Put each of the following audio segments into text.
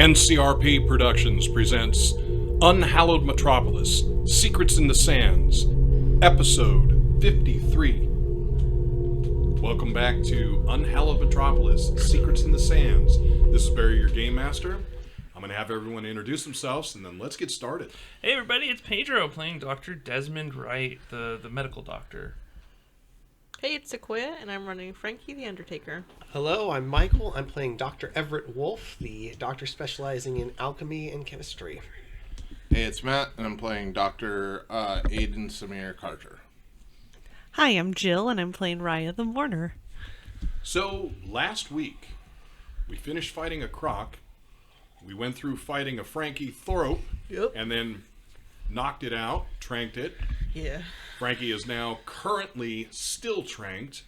NCRP Productions presents Unhallowed Metropolis, Secrets in the Sands, Episode 53. Welcome back to Unhallowed Metropolis, Secrets in the Sands. This is Barry, your Game Master. I'm going to have everyone introduce themselves, and then let's get started. Hey everybody, it's Pedro playing Dr. Desmond Wright, the medical doctor. Hey, it's Sequoia, and I'm running Frankie the Undertaker. Hello, I'm Michael. I'm playing Dr. Everett Wolf, the doctor specializing in alchemy and chemistry. Hey, it's Matt, and I'm playing Dr. Ayden Samir Carter. Hi, I'm Jill, and I'm playing Raya the Mourner. So, last week, we finished fighting a croc. We went through fighting a Frankie Toro, and then knocked it out, tranked it. Yeah. Frankie is now currently still tranked.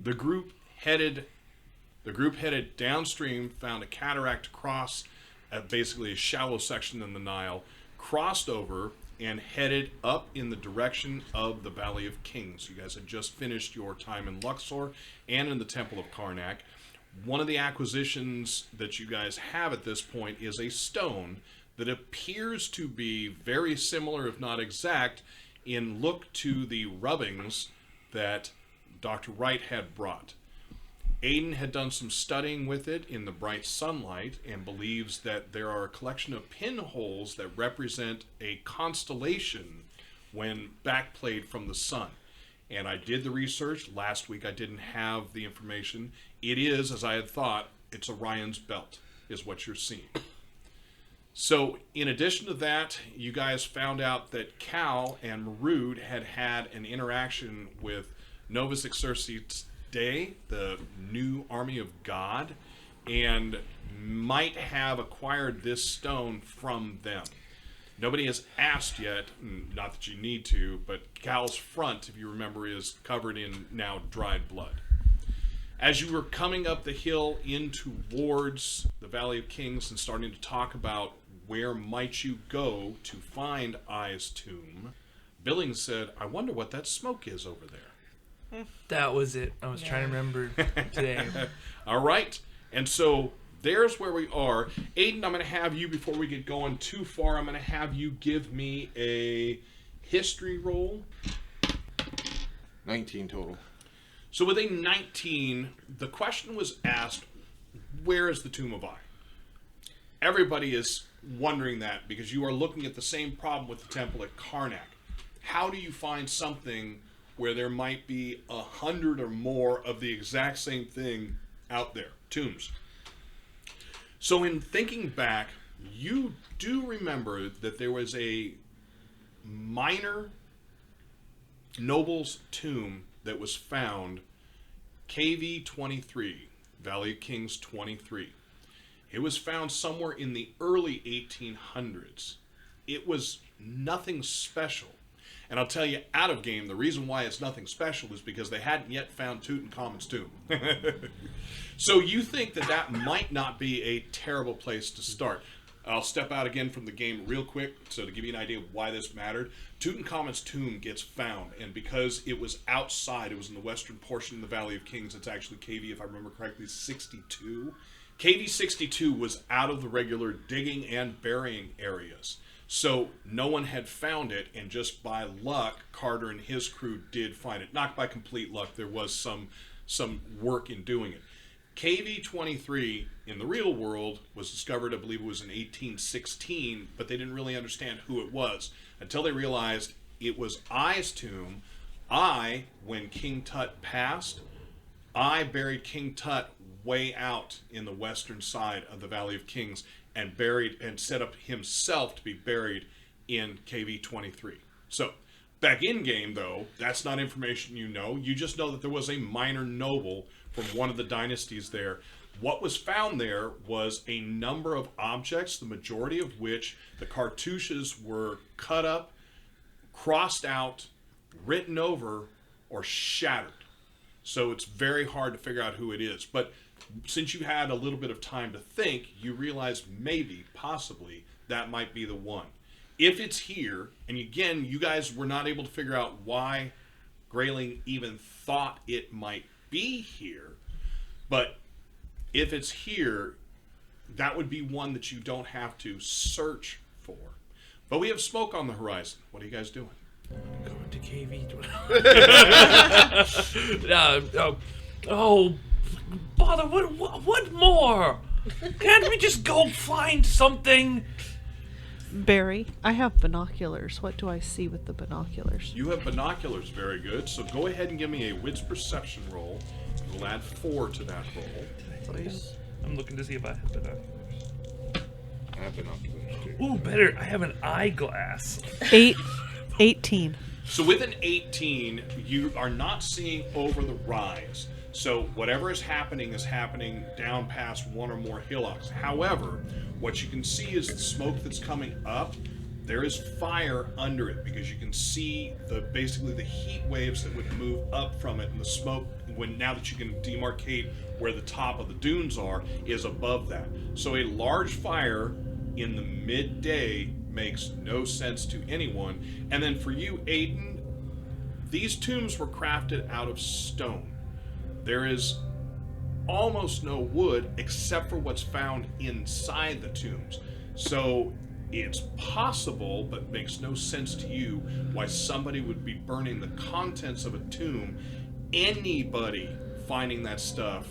The group headed downstream, found a cataract across at basically a shallow section in the Nile, crossed over, and headed up in the direction of the Valley of Kings. You guys had just finished your time in Luxor and in the Temple of Karnak. One of the acquisitions that you guys have at this point is a stone that appears to be very similar, if not exact, in look to the rubbings that Dr. Wright had brought. Ayden had done some studying with it in the bright sunlight and believes that there are a collection of pinholes that represent a constellation when backplayed from the sun. And I did the research. Last week I didn't have the information. It is, as I had thought, it's Orion's belt, is what you're seeing. So, in addition to that, you guys found out that Cal and Marud had an interaction with Novis Exercites Day, the new army of God, and might have acquired this stone from them. Nobody has asked yet, not that you need to, but Cal's front, if you remember, is covered in now dried blood. As you were coming up the hill in towards the Valley of Kings and starting to talk about where might you go to find Eye's tomb, Billings said, I wonder what that smoke is over there. That was it. I was trying to remember today. All right. And so there's where we are. Ayden, I'm going to have you, before we get going too far, I'm going to have you give me a history roll. 19 total. So with a 19, the question was asked, where is the Tomb of Eye? Everybody is wondering that because you are looking at the same problem with the temple at Karnak. How do you find something where there might be 100 or more of the exact same thing out there? Tombs. So in thinking back, you do remember that there was a minor noble's tomb that was found, KV 23, Valley of Kings 23. It was found somewhere in the early 1800s. It was nothing special. And I'll tell you, out of game, the reason why it's nothing special is because they hadn't yet found Tutankhamun's tomb. So you think that might not be a terrible place to start. I'll step out again from the game real quick, so to give you an idea of why this mattered. Tutankhamun's tomb gets found, and because it was outside, it was in the western portion of the Valley of Kings, it's actually KV, if I remember correctly, 62. KV 62 was out of the regular digging and burying areas. So no one had found it, and just by luck, Carter and his crew did find it. Not by complete luck, there was some work in doing it. KV-23 in the real world was discovered, I believe it was in 1816, but they didn't really understand who it was until they realized it was Eye's tomb. Eye, when King Tut passed, Eye buried King Tut way out in the western side of the Valley of Kings and set up himself to be buried in KV-23. So, back in game though, that's not information you know. You just know that there was a minor noble from one of the dynasties there. What was found there was a number of objects, the majority of which the cartouches were cut up, crossed out, written over, or shattered. So it's very hard to figure out who it is. But since you had a little bit of time to think, you realized maybe, possibly, that might be the one. If it's here, and again, you guys were not able to figure out why Grayling even thought it might be here, but if it's here, that would be one that you don't have to search for. But we have smoke on the horizon. What are you guys doing? Going to KV. Bother! What more? Can't we just go find something? Barry, I have binoculars. What do I see with the binoculars? You have binoculars, very good. So go ahead and give me a wits perception roll. We'll add 4 to that roll. I'm looking to see if I have binoculars. I have binoculars too. Ooh, better. I have an eyeglass. 18. So with an 18, you are not seeing over the rise. So whatever is happening down past one or more hillocks. However, what you can see is the smoke that's coming up. There is fire under it because you can see basically the heat waves that would move up from it, and the smoke, now that you can demarcate where the top of the dunes are, is above that. So a large fire in the midday makes no sense to anyone. And then for you, Ayden, these tombs were crafted out of stone. There is almost no wood except for what's found inside the tombs. So it's possible, but makes no sense to you, why somebody would be burning the contents of a tomb. Anybody finding that stuff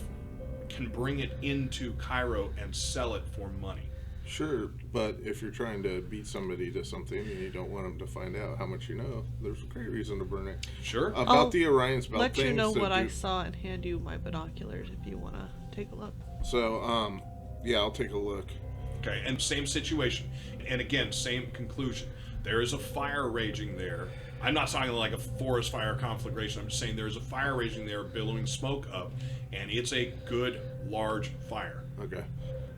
can bring it into Cairo and sell it for money. Sure, but if you're trying to beat somebody to something and you don't want them to find out how much you know, there's a great reason to burn it. Sure. About the Orion's Belt Let things. you know that what I do- saw and hand you my binoculars if you want to take a look. So, yeah, I'll take a look. Okay, and same situation. And again, same conclusion. There is a fire raging there. I'm not talking like a forest fire conflagration. I'm just saying there's a fire raging there, billowing smoke up, and it's a good, large fire. Okay.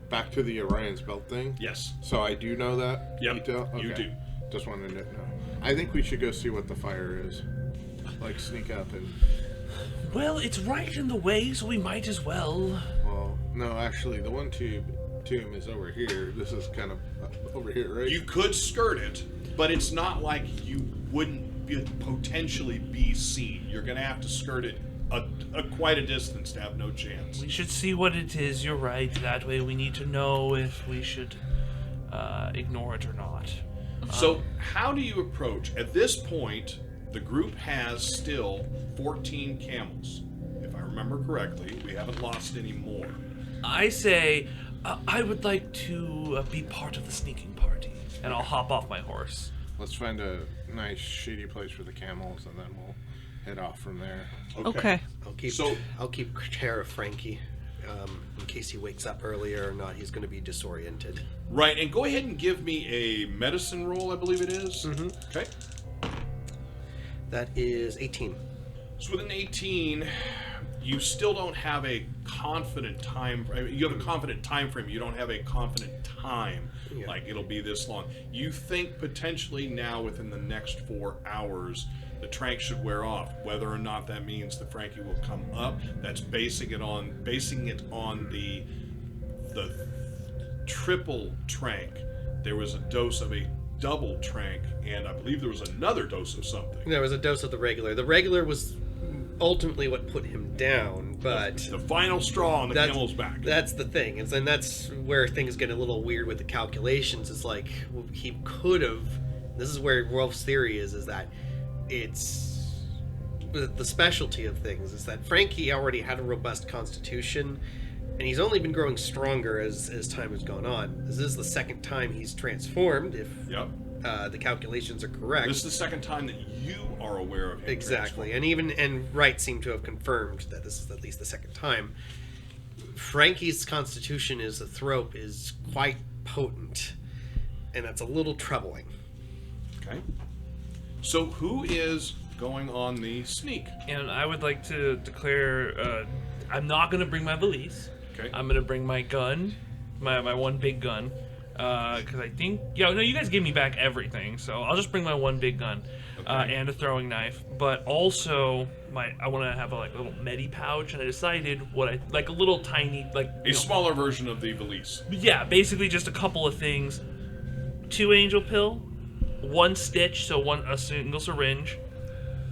Back to the Orion's Belt thing. Yes. So I do know that Yep, detail? you Okay. do. Just wanted to know. I think we should go see what the fire is. Like, sneak up and... Well, it's right in the way, so we might as well. Well, no, actually, the one tomb is over here. This is kind of over here, right? You could skirt it, but it's not like you wouldn't potentially be seen. You're going to have to skirt it quite a distance to have no chance. We should see what it is. You're right. That way we need to know if we should ignore it or not. So how do you approach? At this point, the group has still 14 camels. If I remember correctly, we haven't lost any more. I say I would like to be part of the sneaking party, and I'll hop off my horse. Let's find a nice, shady place for the camels, and then we'll head off from there. Okay. I'll keep care of Frankie in case he wakes up earlier or not. He's going to be disoriented. Right, and go ahead and give me a medicine roll, I believe it is. Mm-hmm. Okay. That is 18. So with an 18, you still don't have a confident time. You have a confident time frame. You don't have a confident time. Yeah. Like it'll be this long. You think potentially now within the next 4 hours, the trank should wear off. Whether or not that means that Frankie will come up, that's basing it on the triple trank. There was a dose of a double trank, and I believe there was another dose of something. There was a dose of the regular. The regular was ultimately what put him down, but The final straw on the camel's back. that's the thing. And that's where things get a little weird with the calculations. It's like he could have. This is where Wolf's theory is that it's the specialty of things is that Frankie already had a robust constitution, and he's only been growing stronger as time has gone on. This is the second time he's transformed, if Yep. the calculations are correct. This is the second time that you are aware of him. Exactly, and Wright seemed to have confirmed that this is at least the second time. Frankie's constitution as a thrope is quite potent, and that's a little troubling. Okay. So who is going on the sneak? And I would like to declare I'm not going to bring my valise. Okay. I'm going to bring my gun, my one big gun. Because I think... Yeah, no, you guys gave me back everything, so I'll just bring my one big gun and a throwing knife. But also, I want to have a little medi pouch, and I decided a little tiny... A smaller version of the valise. Yeah, basically just a couple of things. 2 angel pill, 1 stitch, so a single syringe,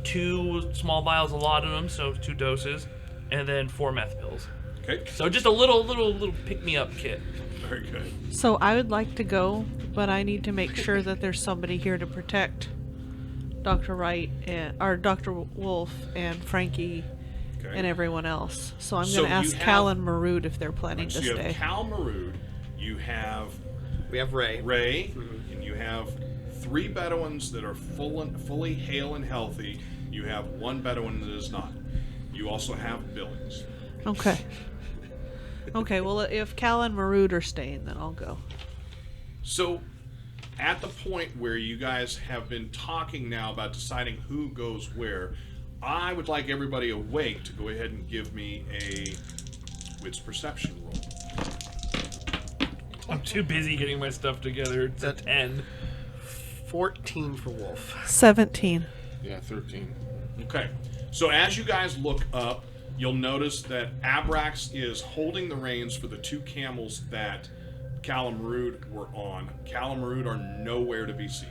2 small vials of laudanum, so 2 doses, and then 4 meth pills. Okay. So just a little pick-me-up kit. Very good. So I would like to go, but I need to make sure that there's somebody here to protect Dr. Wright or Dr. Wolf and Frankie Okay. and everyone else. So I'm So going to you ask have- Cal and Marood if they're planning So to you have stay. Cal Marood, you have We have Ray. Ray, and you have 3 Bedouins that are fully hale and healthy. You have 1 Bedouin that is not. You also have Billings. Okay. Okay, well, if Cal and Marood are staying, then I'll go. So, at the point where you guys have been talking now about deciding who goes where, I would like everybody awake to go ahead and give me a wits perception roll. I'm too busy getting my stuff together. It's a 10. 14 for Wolf. 17. Yeah, 13. Okay. So as you guys look up, you'll notice that Abrax is holding the reins for the 2 camels that Cal and Marood were on. Cal and Marood are nowhere to be seen.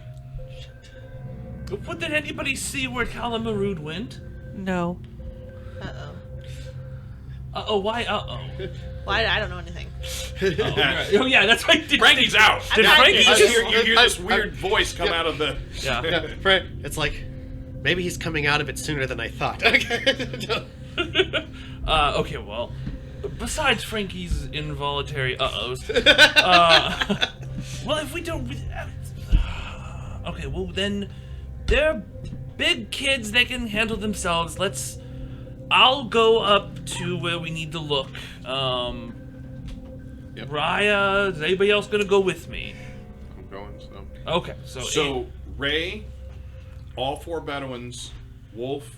But did anybody see where Calamarood went? No. Uh-oh. Uh-oh, why uh-oh? Well, I don't know anything. Oh, right. Oh, yeah, that's right. Frankie's out. Did I'm Frankie not- just... You hear this weird voice come out of the... Yeah. Yeah, it's like, maybe he's coming out of it sooner than I thought. Okay, well, besides Frankie's involuntary uh-ohs, well, if we don't... Okay, well, then, they're big kids, they can handle themselves. I'll go up to where we need to look. Yep. Raya, is anybody else gonna go with me? I'm going, so. Okay, So, Ray, all 4 Bedouins, Wolf,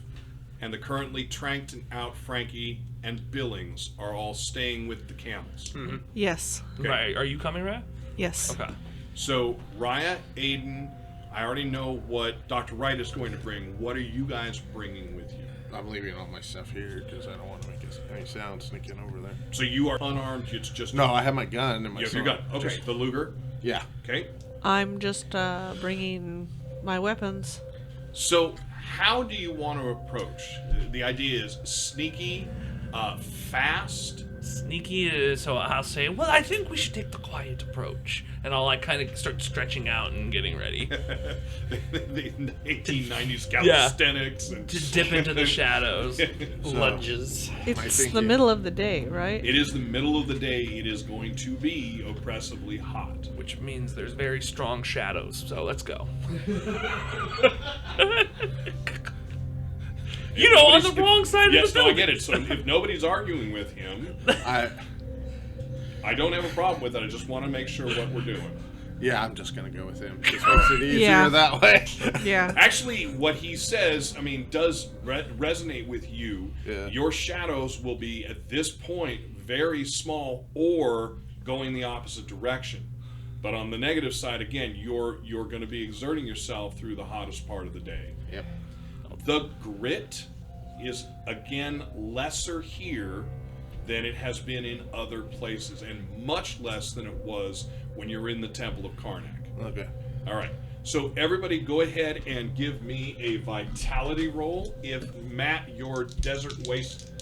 and the currently tranked out Frankie and Billings are all staying with the camels. Yes. Right, are you coming, Raya? Yes. Okay. So, Raya, Ayden, I already know what Dr. Wright is going to bring. What are you guys bringing with you? I'm leaving all my stuff here because I don't want to make any sound sneaking over there. So you are unarmed, it's just... No, I have my gun and my You have your gun. Okay, Just- the Luger. yeah. Okay. I'm just bringing my weapons. So, how do you want to approach? The idea is sneaky, fast. Sneaky, so I'll say, well, I think we should take the quiet approach. And I'll, like, kind of start stretching out and getting ready. The 1890s calisthenics. And... To dip into the shadows. Lunges. My It's the thinking. middle of the day, right? It is the middle of the day. It is going to be oppressively hot. Which means there's very strong shadows, so let's go. You know, on the wrong side Yes, of the no, I building. get it. So if nobody's arguing with him, I don't have a problem with it. I just want to make sure what we're doing. Yeah, I'm just gonna go with him. Just makes it easier Yeah. that way. Yeah. Actually, what he says, I mean, does resonate with you. Yeah. Your shadows will be, at this point, very small or going the opposite direction. But on the negative side, again, you're going to be exerting yourself through the hottest part of the day. Yep. The grit is, again, lesser here than it has been in other places, and much less than it was when you were in the Temple of Karnak. Okay. All right. So everybody go ahead and give me a vitality roll. If Matt, your desert Wasteland.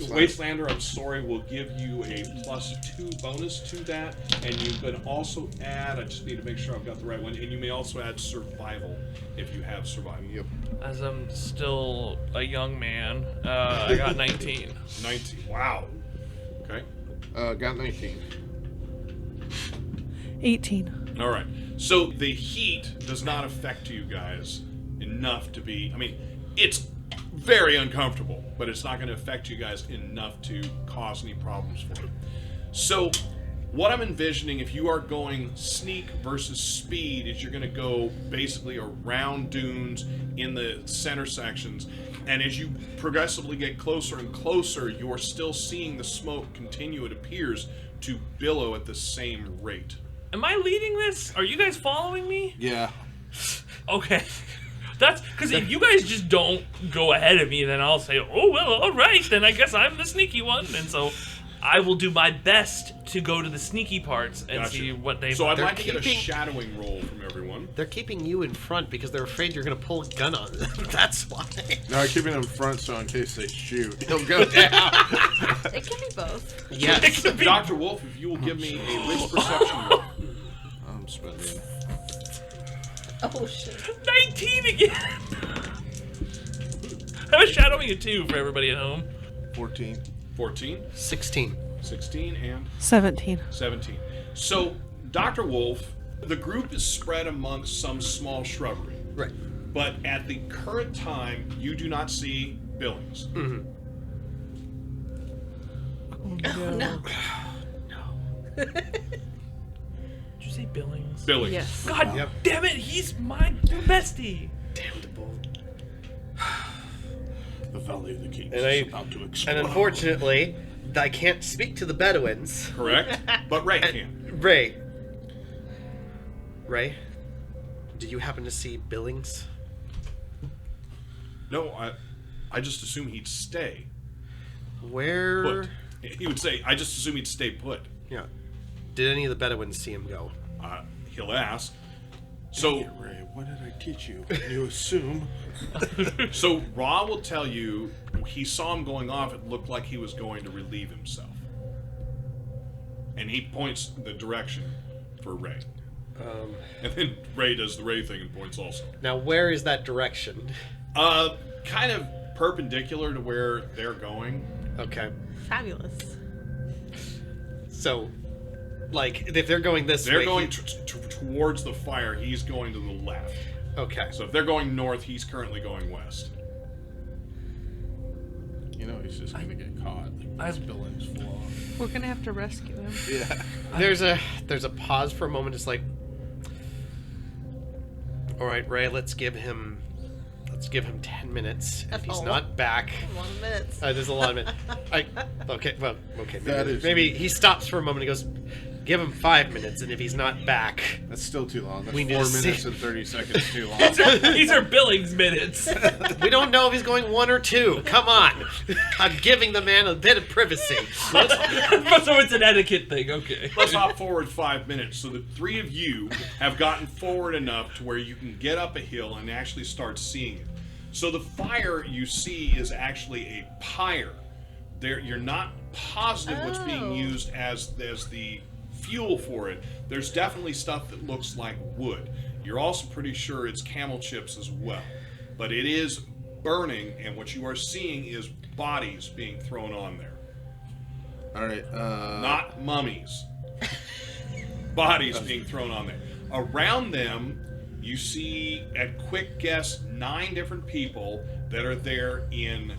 wastelander, I'm sorry, will give you a +2 bonus to that. And you can also add, I just need to make sure I've got the right one, and you may also add survival if you have survival. Yep. As I'm still a young man, I got 19. 19. Wow. Okay. Got 19. 18. All right. So the heat does not affect you guys enough to be, I mean, it's very uncomfortable, but it's not going to affect you guys enough to cause any problems for you. So what I'm envisioning, if you are going sneak versus speed, is you're going to go basically around dunes in the center sections, and as you progressively get closer and closer, you are still seeing the smoke continue, it appears, to billow at the same rate. Am I leading this? Are you guys following me? Yeah. Okay. That's because if you guys just don't go ahead of me, then I'll say, oh, well, all right, then I guess I'm the sneaky one. And so I will do my best to go to the sneaky parts and Gotcha. see what they. So I'd They're like to get a keeping- shadowing roll from everyone. They're keeping you in front because they're afraid you're going to pull a gun on them. That's why. No, I'm keeping him front so in case they shoot, he'll go down. It can be both. Yes. Dr. Wolf, if you will give me a wits perception roll. I'm spending. Oh shit. 19 again. I was shadowing a 2 for everybody at home. 14. 14, 16. 16, and 17. 17. So, Dr. Wolf, the group is spread amongst some small shrubbery. Right. But at the current time, you do not see Billings. Mm-hmm. Oh no. Did you say Billings? Billings. Yes. God Yep. damn it, he's my bestie. Damnable. The Valley of the Kings And is about to explode. And unfortunately, I can't speak to the Bedouins. Correct? But Ray can. Ray. Ray, did you happen to see Billings? No, I just assume he'd stay Where? put. He would say, I just assume he'd stay put. Yeah. Did any of the Bedouins see him go? He'll ask. So, Hey, Ray, what did I teach you? You assume. so Ra will tell you he saw him going off. It looked like he was going to relieve himself. And he points the direction for Ray. And then Ray does the Ray thing and points also. Now, where is that direction? Kind of perpendicular to where they're going. Okay. Fabulous. So, like, if they're going this They're way... going towards the fire. He's going to the left. Okay. So if they're going north, he's currently going west. You know he's just gonna get caught. Like, I- his Billings flaw. We're gonna have to rescue him. Yeah. There's a pause for a moment. It's like, all right, Ray, let's give him 10 minutes. If he's Oh. not back, 1 minute. there's a lot of it. Okay. That is- Maybe he stops for a moment. He goes, give him 5 minutes, and if he's not back, That's still too long. That's We need 4 to see- minutes and 30 seconds too long. These are Billings minutes. we don't know if he's going 1 or 2. Come on, I'm giving the man a bit of privacy. So it's an etiquette thing, okay. Let's hop forward 5 minutes. So the three of you have gotten forward enough to where you can get up a hill and actually start seeing it. So the fire you see is actually a pyre. There, you're not positive what's being Oh. used as the fuel for it. There's definitely stuff that looks like wood. You're also pretty sure it's camel chips as well. But it is burning, and what you are seeing is bodies being thrown on there. All right. Not mummies. Bodies being thrown on there. Around them, you see, at quick guess, 9 different people that are there in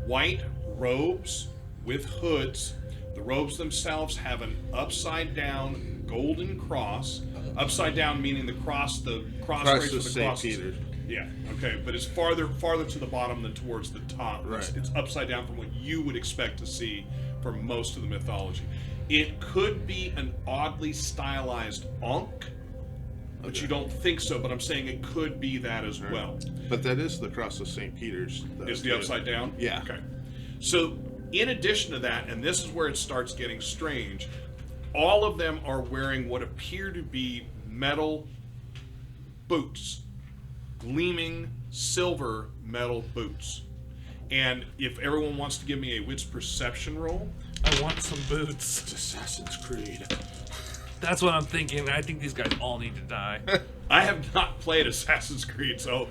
white robes with hoods. The robes themselves have an upside down golden cross. Upside down meaning the cross Christ where of the St. cross is. Peter. Yeah, okay, but it's farther to the bottom than towards the top. Right. It's upside down from what you would expect to see for most of the mythology. It could be an oddly stylized Ankh, but Okay. you don't think so. But I'm saying it could be that as well. But that is the cross of St. Peter's. though, Is the too. upside down? Yeah. Okay. So, in addition to that, and this is where it starts getting strange, all of them are wearing what appear to be metal boots, gleaming silver metal boots. And if everyone wants to give me a wits perception roll, I want some boots. It's Assassin's Creed. That's what I'm thinking. I think these guys all need to die. I have not played Assassin's Creed, so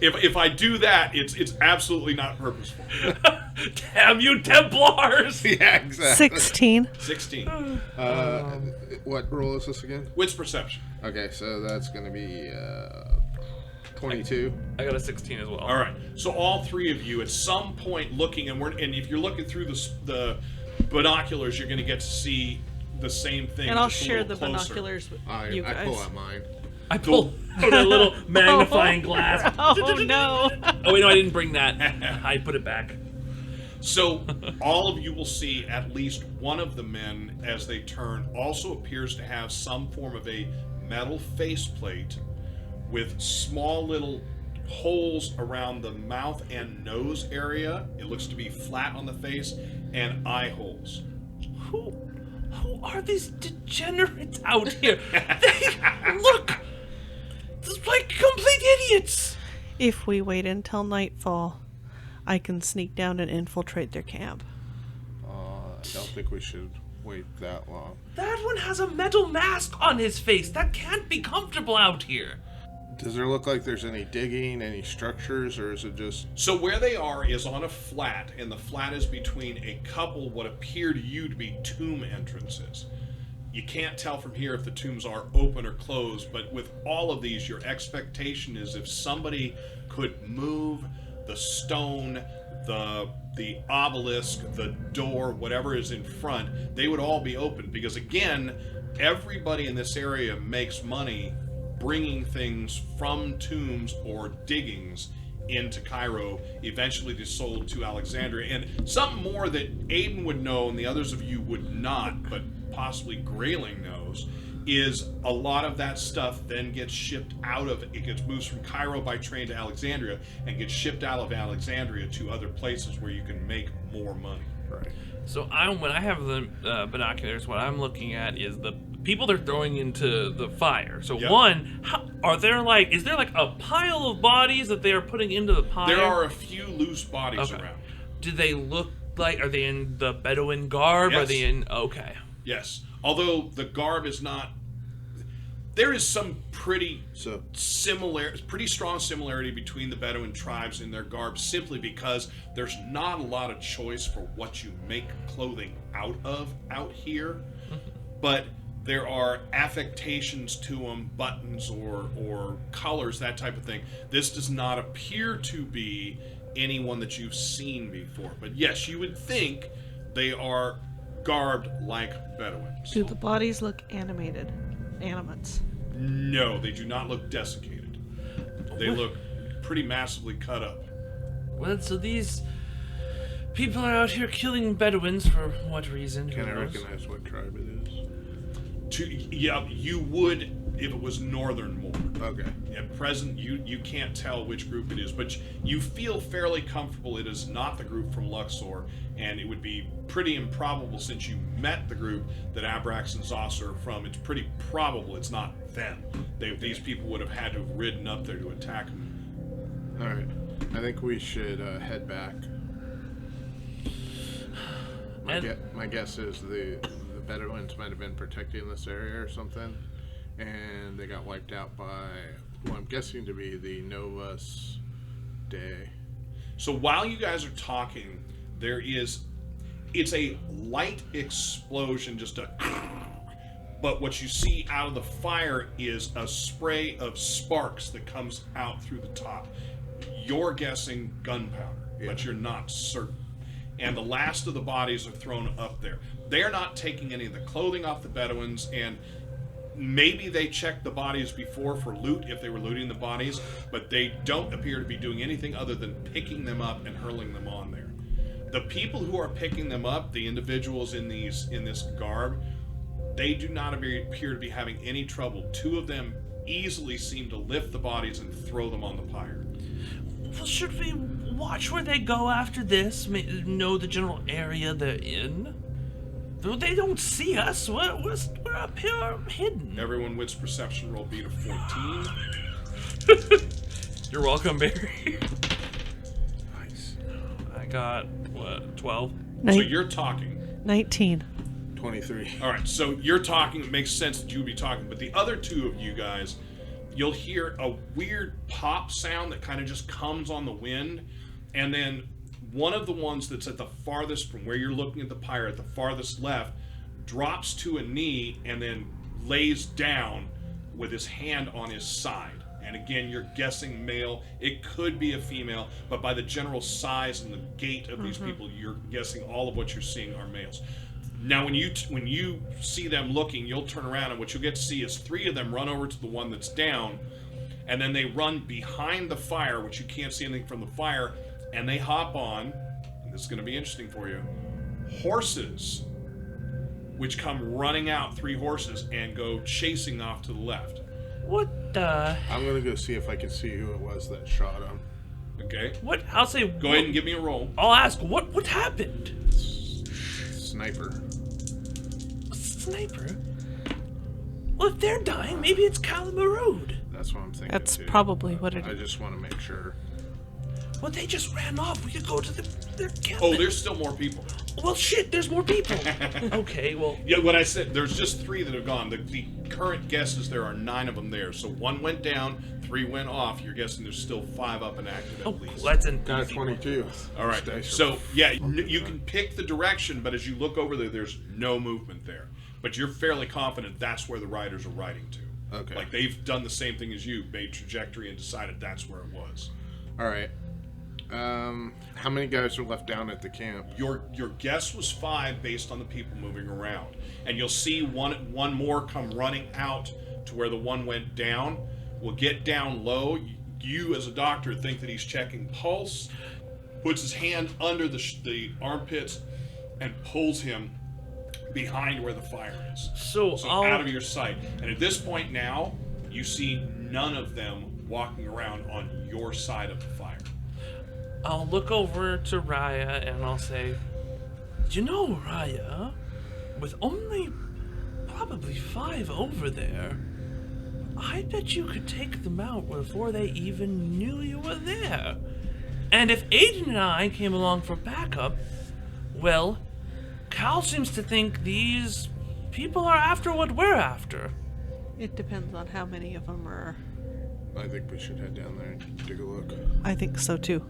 if I do that, it's absolutely not purposeful. Damn you Templars! Yeah, exactly. 16. 16. What roll is this again? Wits perception. Okay, so that's going to be 22. I got a 16 as well. All right. So all three of you, at some point, looking, and if you're looking through the binoculars, you're going to get to see the same thing. And I'll just a share little the closer. binoculars with I you guys. pull out mine. I pulled out a little magnifying glass. Oh no. Oh wait, no, I didn't bring that. I put it back. So all of you will see at least one of the men, as they turn, also appears to have some form of a metal faceplate with small little holes around the mouth and nose area. It looks to be flat on the face, and eye holes. Who are these degenerates out here? They look like complete idiots. If we wait until nightfall, I can sneak down and infiltrate their camp. I don't think we should wait that long. That one has a metal mask on his face. That can't be comfortable out here. Does there look like there's any digging, any structures, or is it just... So where they are is on a flat, and the flat is between a couple what appear to you to be tomb entrances. You can't tell from here if the tombs are open or closed, but with all of these, your expectation is if somebody could move the stone, the obelisk, the door, whatever is in front, they would all be open. Because again, everybody in this area makes money bringing things from tombs or diggings into Cairo, eventually to sold to Alexandria. And something more that Ayden would know and the others of you would not, but possibly Grayling knows, is a lot of that stuff then gets shipped out of, it gets moved from Cairo by train to Alexandria and gets shipped out of Alexandria to other places where you can make more money. Right. So when I have the binoculars, what I'm looking at is the people they're throwing into the fire. So Yep. one, is there like a pile of bodies that they are putting into the pile? There are a few loose bodies Okay. around. Do they look like, are they in the Bedouin garb? Yes. Are they in, okay. Yes. Although the garb is not, there is some pretty strong similarity between the Bedouin tribes and their garb, simply because there's not a lot of choice for what you make clothing out of out here. But there are affectations to them, buttons or colors, that type of thing. This does not appear to be anyone that you've seen before. But yes, you would think they are garbed like Bedouins. Do the bodies look animated? Animates. No, they do not look desiccated. They look pretty massively cut up. Well, so these people are out here killing Bedouins for what reason? Can I Who knows? recognize what tribe it is? Yeah, you would if it was Northern Mourner. Okay. At present, you can't tell which group it is, but you feel fairly comfortable it is not the group from Luxor, and it would be pretty improbable, since you met the group that Abrax and Zos are from. It's pretty probable it's not them. These people would have had to have ridden up there to attack them. All right. I think we should head back. My guess is the Bedouins might have been protecting this area or something, and they got wiped out by who I'm guessing to be the Novis Day. So while you guys are talking, it's a light explosion, just a, but what you see out of the fire is a spray of sparks that comes out through the top. You're guessing gunpowder, but you're not certain. And the last of the bodies are thrown up there. They're not taking any of the clothing off the Bedouins, and maybe they checked the bodies before for loot if they were looting the bodies, but they don't appear to be doing anything other than picking them up and hurling them on there. The people who are picking them up, the individuals in this garb, they do not appear to be having any trouble. Two of them easily seem to lift the bodies and throw them on the pyre. Well, should we watch where they go after this? Know the general area they're in? They don't see us. We're up here hidden. Everyone wits perception roll beat of 14. You're welcome, Barry. Nice. I got, 12? So you're talking. 19. 23. All right, so you're talking. It makes sense that you would be talking, but the other two of you guys, you'll hear a weird pop sound that kind of just comes on the wind, and then one of the ones that's at the farthest from where you're looking at the pyre, at the farthest left, drops to a knee and then lays down with his hand on his side. And again, you're guessing male. It could be a female, but by the general size and the gait of these people, you're guessing all of what you're seeing are males. Now, when you see them looking, you'll turn around, and what you'll get to see is three of them run over to the one that's down, and then they run behind the fire, which you can't see anything from the fire, and they hop on, and this is going to be interesting for you, horses, which come running out, 3 horses, and go chasing off to the left. What the? I'm going to go see if I can see who it was that shot him. Okay? What? I'll say. Go ahead and give me a roll. I'll ask. What happened? Sniper. sniper. Well, if they're dying, maybe it's Calamarode. That's what I'm thinking. That's too. probably what it I is. just want to make sure. Well, they just ran off. We could go to their camp. Oh, there's still more people. Well, shit, there's more people. Okay, well... Yeah, what I said, there's just 3 that have gone. The current guess is there are 9 of them there. So 1 went down, 3 went off. You're guessing there's still 5 up and active at Oh, least. cool. That's an Got easy one. 22. All right. Stay So, yeah, you can pick the direction, but as you look over there, there's no movement there. But you're fairly confident that's where the riders are riding to. Okay. Like, they've done the same thing as you, made trajectory and decided that's where it was. All right. How many guys are left down at the camp? Your guess was 5 based on the people moving around. And you'll see one more come running out to where the one went down. Will get down low. You, as a doctor, think that he's checking pulse, puts his hand under the armpits, and pulls him behind where the fire is. So out of your sight. And at this point now, you see none of them walking around on your side of the fire. I'll look over to Raya and I'll say, you know, Raya, with only probably 5 over there, I bet you could take them out before they even knew you were there. And if Ayden and I came along for backup, well, Cal seems to think these people are after what we're after. It depends on how many of them are. I think we should head down there and take a look. I think so too.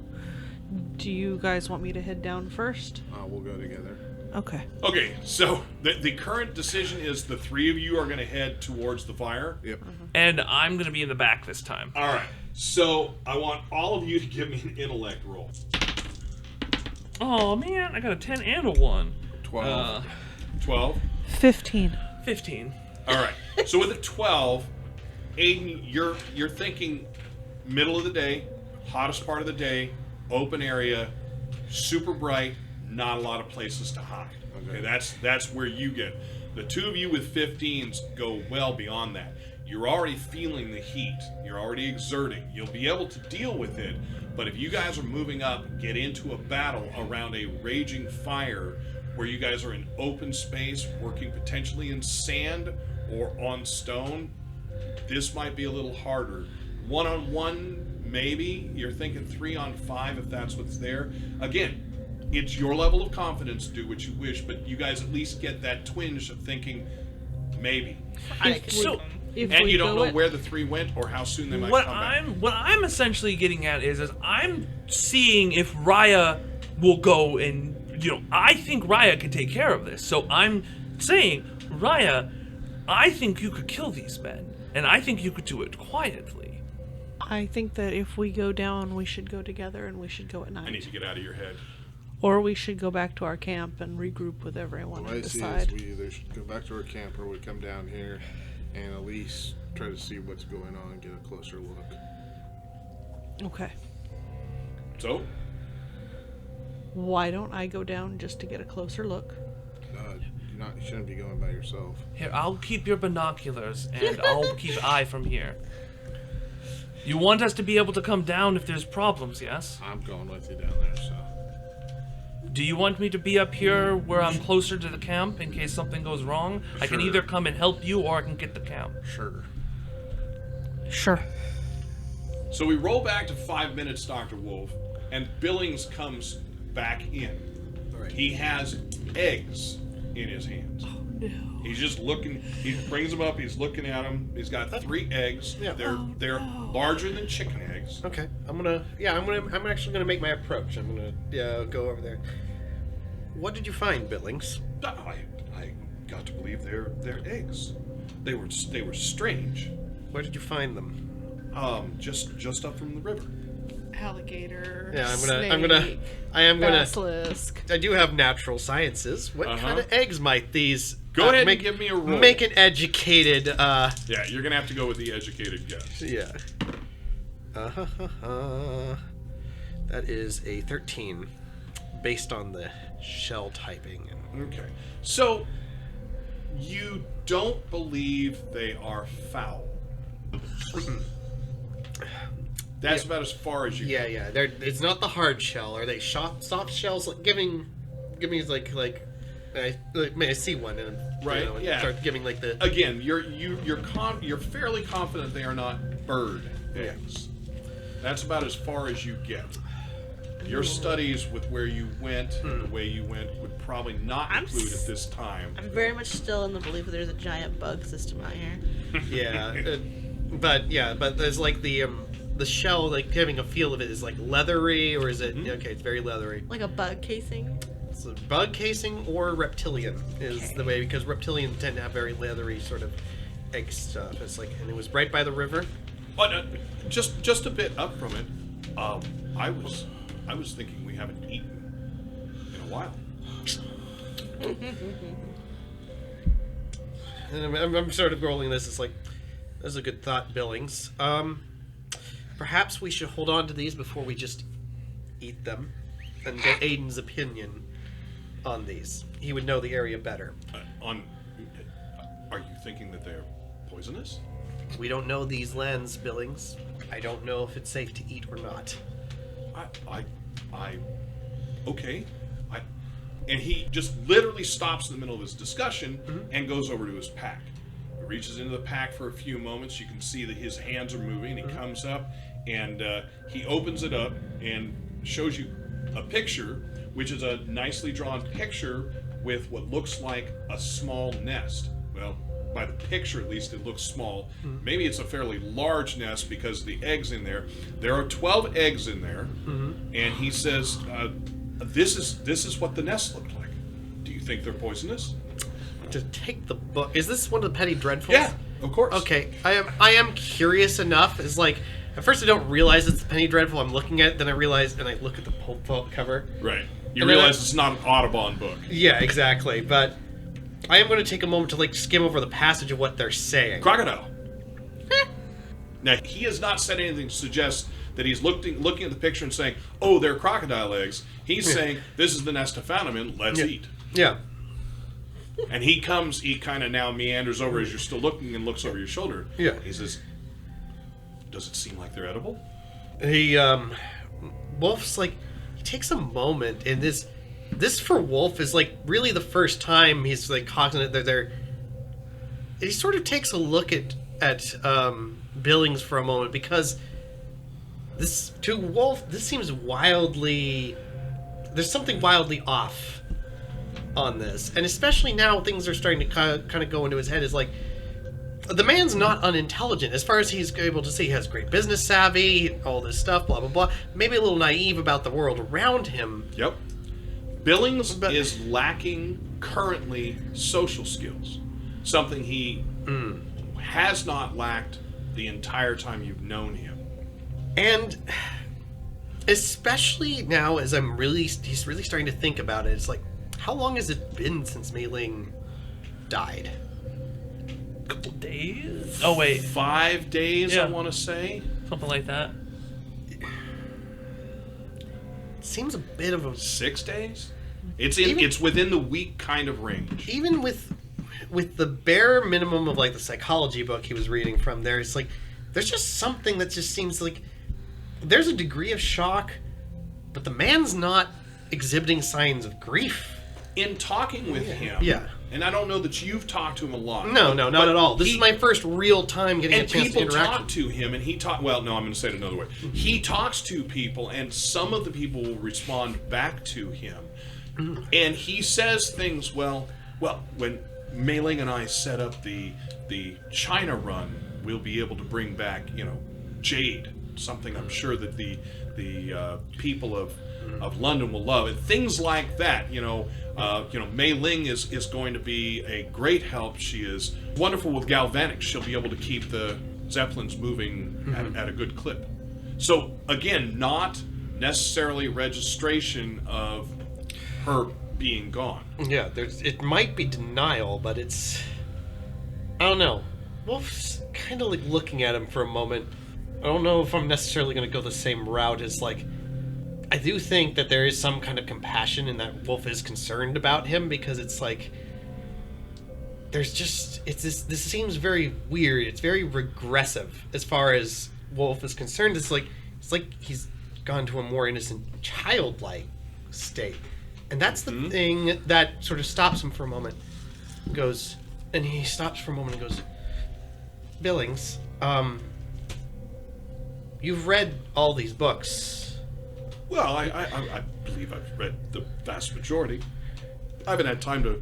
Do you guys want me to head down first? We'll go together. Okay. Okay, so the current decision is the 3 of you are going to head towards the fire. Yep. And I'm going to be in the back this time. All right. So I want all of you to give me an intellect roll. Oh, man, I got a 10 and a 1. 12. 12. 15. 15. All right. So with a 12, Ayden, you're thinking middle of the day, hottest part of the day, open area, super bright, not a lot of places to hide. Okay, that's where you get. The 2 of you with 15s go well beyond that. You're already feeling the heat. You're already exerting. You'll be able to deal with it, but if you guys are moving up, get into a battle around a raging fire where you guys are in open space, working potentially in sand or on stone, this might be a little harder. 1-on-1, maybe. You're thinking 3-on-5 if that's what's there. Again, it's your level of confidence, do what you wish, but you guys at least get that twinge of thinking, maybe. And you don't know where the 3 went or how soon they might come back. What I'm essentially getting at is I'm seeing if Raya will go and, I think Raya can take care of this. So I'm saying, Raya, I think you could kill these men, and I think you could do it quietly. I think that if we go down, we should go together and we should go at night. I need to get out of your head. Or we should go back to our camp and regroup with everyone What and I see decide. is we either should go back to our camp or we come down here and at least try to see what's going on and get a closer look. Okay. So? Why don't I go down just to get a closer look? You shouldn't be going by yourself. Here, I'll keep your binoculars, and I'll keep eye from here. You want us to be able to come down if there's problems, yes? I'm going with you down there, so. Do you want me to be up here where I'm closer to the camp in case something goes wrong? Sure. I can either come and help you or I can get the camp. Sure. Sure. So we roll back to 5 minutes, Dr. Wolf, and Billings comes back in. Right. He has eggs in his hands. Oh, no. He's just looking. He brings them up. He's looking at them. He's got 3 eggs. Yeah. They're larger than chicken eggs. Okay, I'm actually gonna make my approach. I'm gonna go over there. What did you find, Billings? I got to believe they're eggs. They were strange. Where did you find them? Just up from the river. Alligator. Yeah, snake, basilisk. I do have natural sciences. What kind of eggs might these? Go ahead and give me a roll. Make an educated. Yeah, you're gonna have to go with the educated guess. Yeah. That is a 13, based on the shell typing. Okay, so you don't believe they are foul. That's about as far as you. Yeah. It's not the hard shell. Are they soft shells? Like, give me like I see one and Right, and yeah. start giving like the Again, you're fairly confident they are not bird eggs. That's about as far as you get. Your studies with where you went and the way you went would probably not include at this time. I'm very much still in the belief that there's a giant bug system out here. but there's like the shell, like having a feel of it is like leathery, or is it okay? It's very leathery. Like a bug casing. It's a bug casing or reptilian is the way, because reptilians tend to have very leathery sort of egg stuff. It's like, and it was right by the river. But just a bit up from it, I was thinking we haven't eaten in a while. And I'm sort of rolling this. It's like, that's a good thought, Billings. Perhaps we should hold on to these before we just eat them, and get Ayden's opinion on these. He would know the area better. Are you thinking that they're poisonous? We don't know these lands, Billings. I don't know if it's safe to eat or not. Okay. And he just literally stops in the middle of this discussion and goes over to his pack. He reaches into the pack for a few moments. You can see that his hands are moving. He comes up and he opens it up and shows you a picture, which is a nicely drawn picture with what looks like a small nest. Well, by the picture at least, it looks small. Maybe it's a fairly large nest because of the eggs in there. There are 12 eggs in there, and he says, this is what the nest looked like. Do you think they're poisonous? To take the book, is this one of the Petty Dreadfuls? Yeah, of course. Okay, I am curious enough. It's like, at first I don't realize it's the Penny Dreadful. I'm looking at it, then I realize, and I look at the pulp cover. Right. You And realize it's not an Audubon book. Yeah, exactly. But I am going to take a moment to like skim over the passage of what they're saying. Crocodile. Now, he has not said anything to suggest that he's looking at the picture and saying, oh, they're crocodile eggs. He's saying, this is the nest I found them in, let's eat. Yeah. And he kind of now meanders over as you're still looking and looks over your shoulder. Yeah. He says, does it seem like they're edible? He, Wolf's like, he takes a moment, and this for Wolf is like really the first time he's like cognizant that they're. He sort of takes a look at Billings for a moment, because this to Wolf this seems wildly. There's something wildly off on this, and especially now things are starting to kind of go into his head. Is like, the man's not unintelligent. As far as he's able to see, he has great business savvy, all this stuff, blah, blah, blah. Maybe a little naive about the world around him. Yep. Billings is lacking currently social skills. Something he has not lacked the entire time you've known him. And especially now as he's really starting to think about it, it's like, how long has it been since Mei Ling died? Couple days? Oh, wait. 5 days, Yeah. I want to say. Something like that. It seems a bit of a... 6 days? It's within the week kind of range. Even with the bare minimum of like the psychology book he was reading from there, it's like, there's just something that just seems like there's a degree of shock, but the man's not exhibiting signs of grief. In talking with him, Yeah. and I don't know that you've talked to him a lot. No, not but at all. This he- is my first real time getting a And chance to people interact talk with to him, and well, no, I'm going to say it another way. He talks to people, and some of the people will respond back to him. And he says things, well, when Mei Ling and I set up the China run, we'll be able to bring back, jade, something I'm sure that the people of London will love, and things like that. Mei Ling is going to be a great help. She is wonderful with galvanics. She'll be able to keep the Zeppelins moving at a good clip. So again, not necessarily registration of her being gone. Yeah, it might be denial, but it's, I don't know. Wolf's kind of like looking at him for a moment. I don't know if I'm necessarily going to go the same route as like, I do think that there is some kind of compassion in that Wolf is concerned about him, because it's like, there's just, this seems very weird. It's very regressive as far as Wolf is concerned. It's like he's gone to a more innocent, childlike state. And that's the thing that sort of stops him for a moment. He stops for a moment and goes, Billings, you've read all these books. Well, I believe I've read the vast majority. I haven't had time to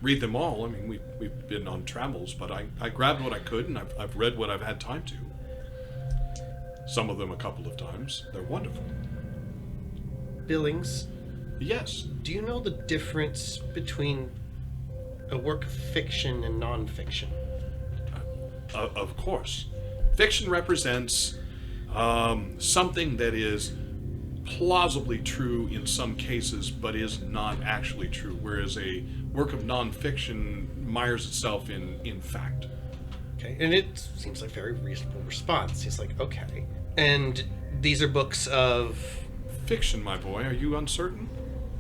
read them all. I mean, we've been on travels, but I grabbed what I could, and I've read what I've had time to. Some of them a couple of times. They're wonderful. Billings, Yes. do you know the difference between a work of fiction and non-fiction? Of course. Fiction represents something that is plausibly true in some cases, but is not actually true, whereas a work of non-fiction mires itself in fact. Okay, and it seems like a very reasonable response. He's like, okay. And these are books of... Fiction, my boy. Are you uncertain?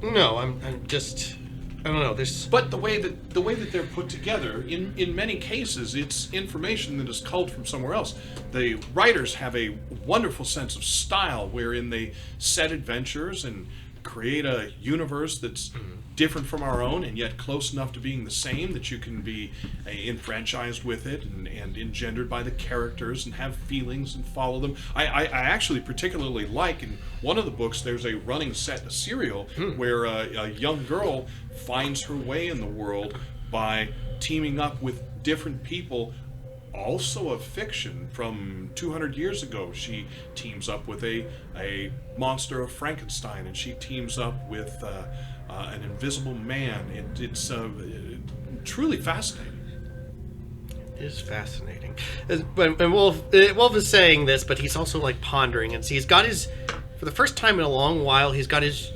No, I'm just... I don't know, there's... But the way that they're put together, in many cases, it's information that is culled from somewhere else. The writers have a wonderful sense of style wherein they set adventures and create a universe that's different from our own and yet close enough to being the same that you can be enfranchised with it and engendered by the characters and have feelings and follow them. I actually particularly like, in one of the books, there's a running set, a serial, where a young girl finds her way in the world by teaming up with different people, also of fiction, from 200 years ago. She teams up with a monster of Frankenstein, and she teams up with an invisible man. It's truly fascinating. It is fascinating. And Wolf is saying this, but he's also like pondering, and so he's got his, for the first time in a long while, he's got his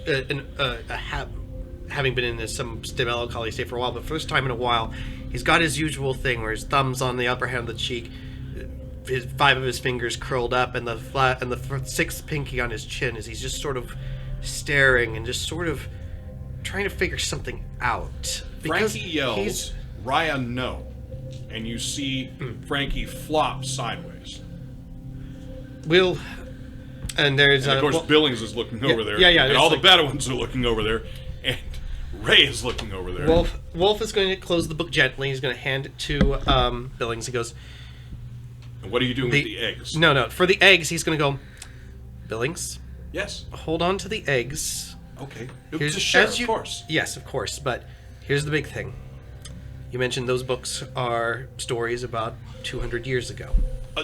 having been in this some melancholy state for a while, but first time in a while, he's got his usual thing where his thumb's on the upper hand of the cheek, his 5 of his fingers curled up, and the 6th pinky on his chin, as he's just sort of staring and just sort of trying to figure something out. Frankie yells, Raya, no. And you see Frankie flop sideways. And there's... And of course, Billings is looking over there. Yeah. And all the Bedouins are looking over there. And Ray is looking over there. Wolf is going to close the book gently. He's going to hand it to Billings. He goes... And what are you doing with the eggs? No. For the eggs, he's going to go, Billings, Yes. hold on to the eggs. Okay. To share, of course. Yes, of course. But here's the big thing. You mentioned those books are stories about 200 years ago.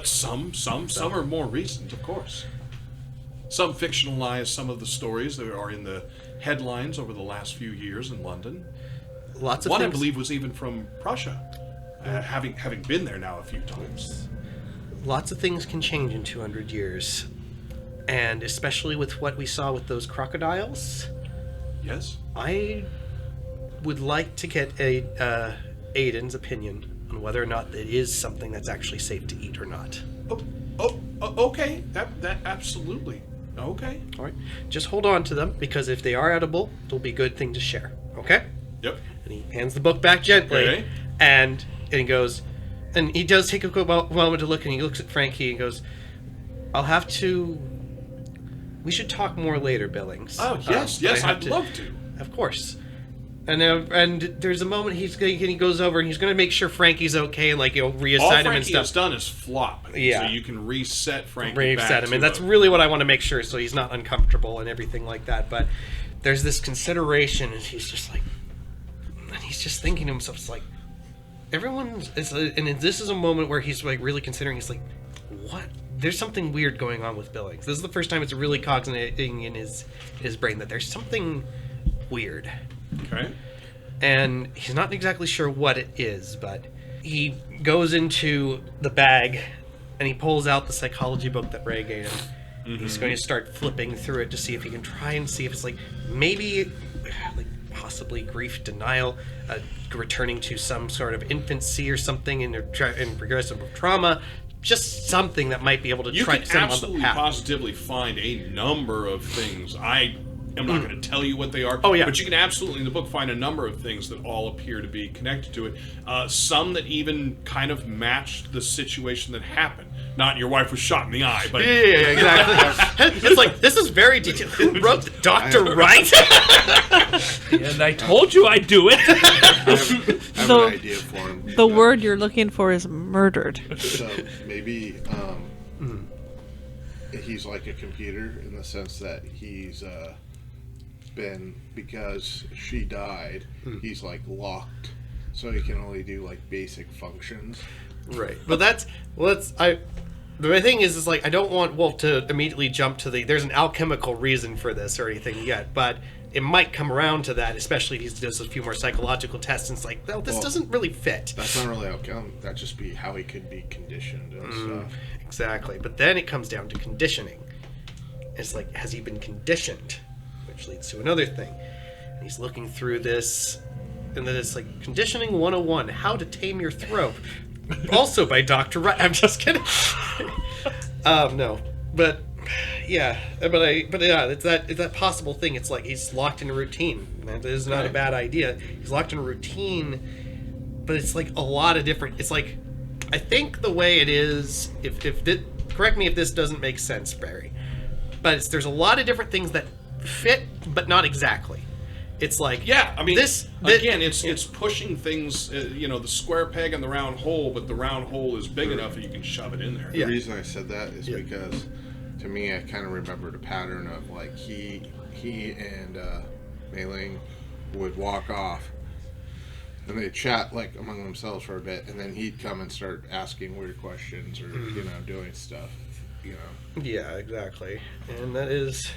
Some are more recent, of course. Some fictionalize some of the stories that are in the headlines over the last few years in London. Lots of One, things. I believe, was even from Prussia, having been there now a few times. Lots of things can change in 200 years. And especially with what we saw with those crocodiles, Yes? I would like to get Ayden's opinion on whether or not it is something that's actually safe to eat or not. Okay. That absolutely. Okay. All right. Just hold on to them, because if they are edible, it'll be a good thing to share. Okay? Yep. And he hands the book back gently, Okay. and he goes, and he does take a moment to look, and he looks at Frankie and goes, we should talk more later, Billings. Oh, yes, I'd love to. Of course. And there's a moment he goes over and he's going to make sure Frankie's okay and reassign All him and Frankie stuff. has done is flop. Yeah. So you can reset Frankie Reset back him, to and that's really what I want to make sure, so he's not uncomfortable and everything like that. But there's this consideration, and he's just thinking to himself, it's like, and this is a moment where he's really considering. He's like, what? There's something weird going on with Billings. This is the first time it's really cognating in his brain that there's something weird. Okay. And he's not exactly sure what it is, but he goes into the bag and he pulls out the psychology book that Ray gave him. Mm-hmm. He's going to start flipping through it to see if he can try and see if it's maybe possibly grief denial, returning to some sort of infancy or something in progressive trauma. Just something that might be able to You try can to send him on the absolutely path. positively find a number of things. I am not going to tell you what they are. Oh, yeah. But you can absolutely in the book find a number of things that all appear to be connected to it. Some that even kind of match the situation that happened. not your wife was shot in the eye, but Yeah, exactly. It's like, this is very detailed. Who wrote the Dr. Wright? And I told you I'd do it. I have So- an idea for him. The word you're looking for is murdered. So maybe he's like a computer in the sense that he's been, because she died, he's like locked, so he can only do like basic functions. Right. But the thing is like, I don't want Wolf to immediately jump to there's an alchemical reason for this or anything yet, but it might come around to that, especially if he does a few more psychological tests and it's like, well, this doesn't really fit. That's not really outcome. That'd just be how he could be conditioned and stuff. Exactly. But then it comes down to conditioning. It's like, has he been conditioned? Which leads to another thing. And he's looking through this, and then it's like, Conditioning 101, How to Tame Your Throat. Also by Dr. Wright. I'm just kidding. No. But yeah, it's that possible thing. It's like he's locked in a routine. That is not a bad idea. He's locked in a routine, but it's like a lot of different. It's like, I think the way it is, correct me if this doesn't make sense, Barry, but there's a lot of different things that fit, but not exactly. It's like, yeah, I mean, again, it's pushing things, the square peg in the round hole, but the round hole is big enough that you can shove it in there. The reason I said that is because, to me, I kind of remembered a pattern of like he and Mei Ling would walk off, and they'd chat like among themselves for a bit, and then he'd come and start asking weird questions or doing stuff. Yeah, exactly, and that is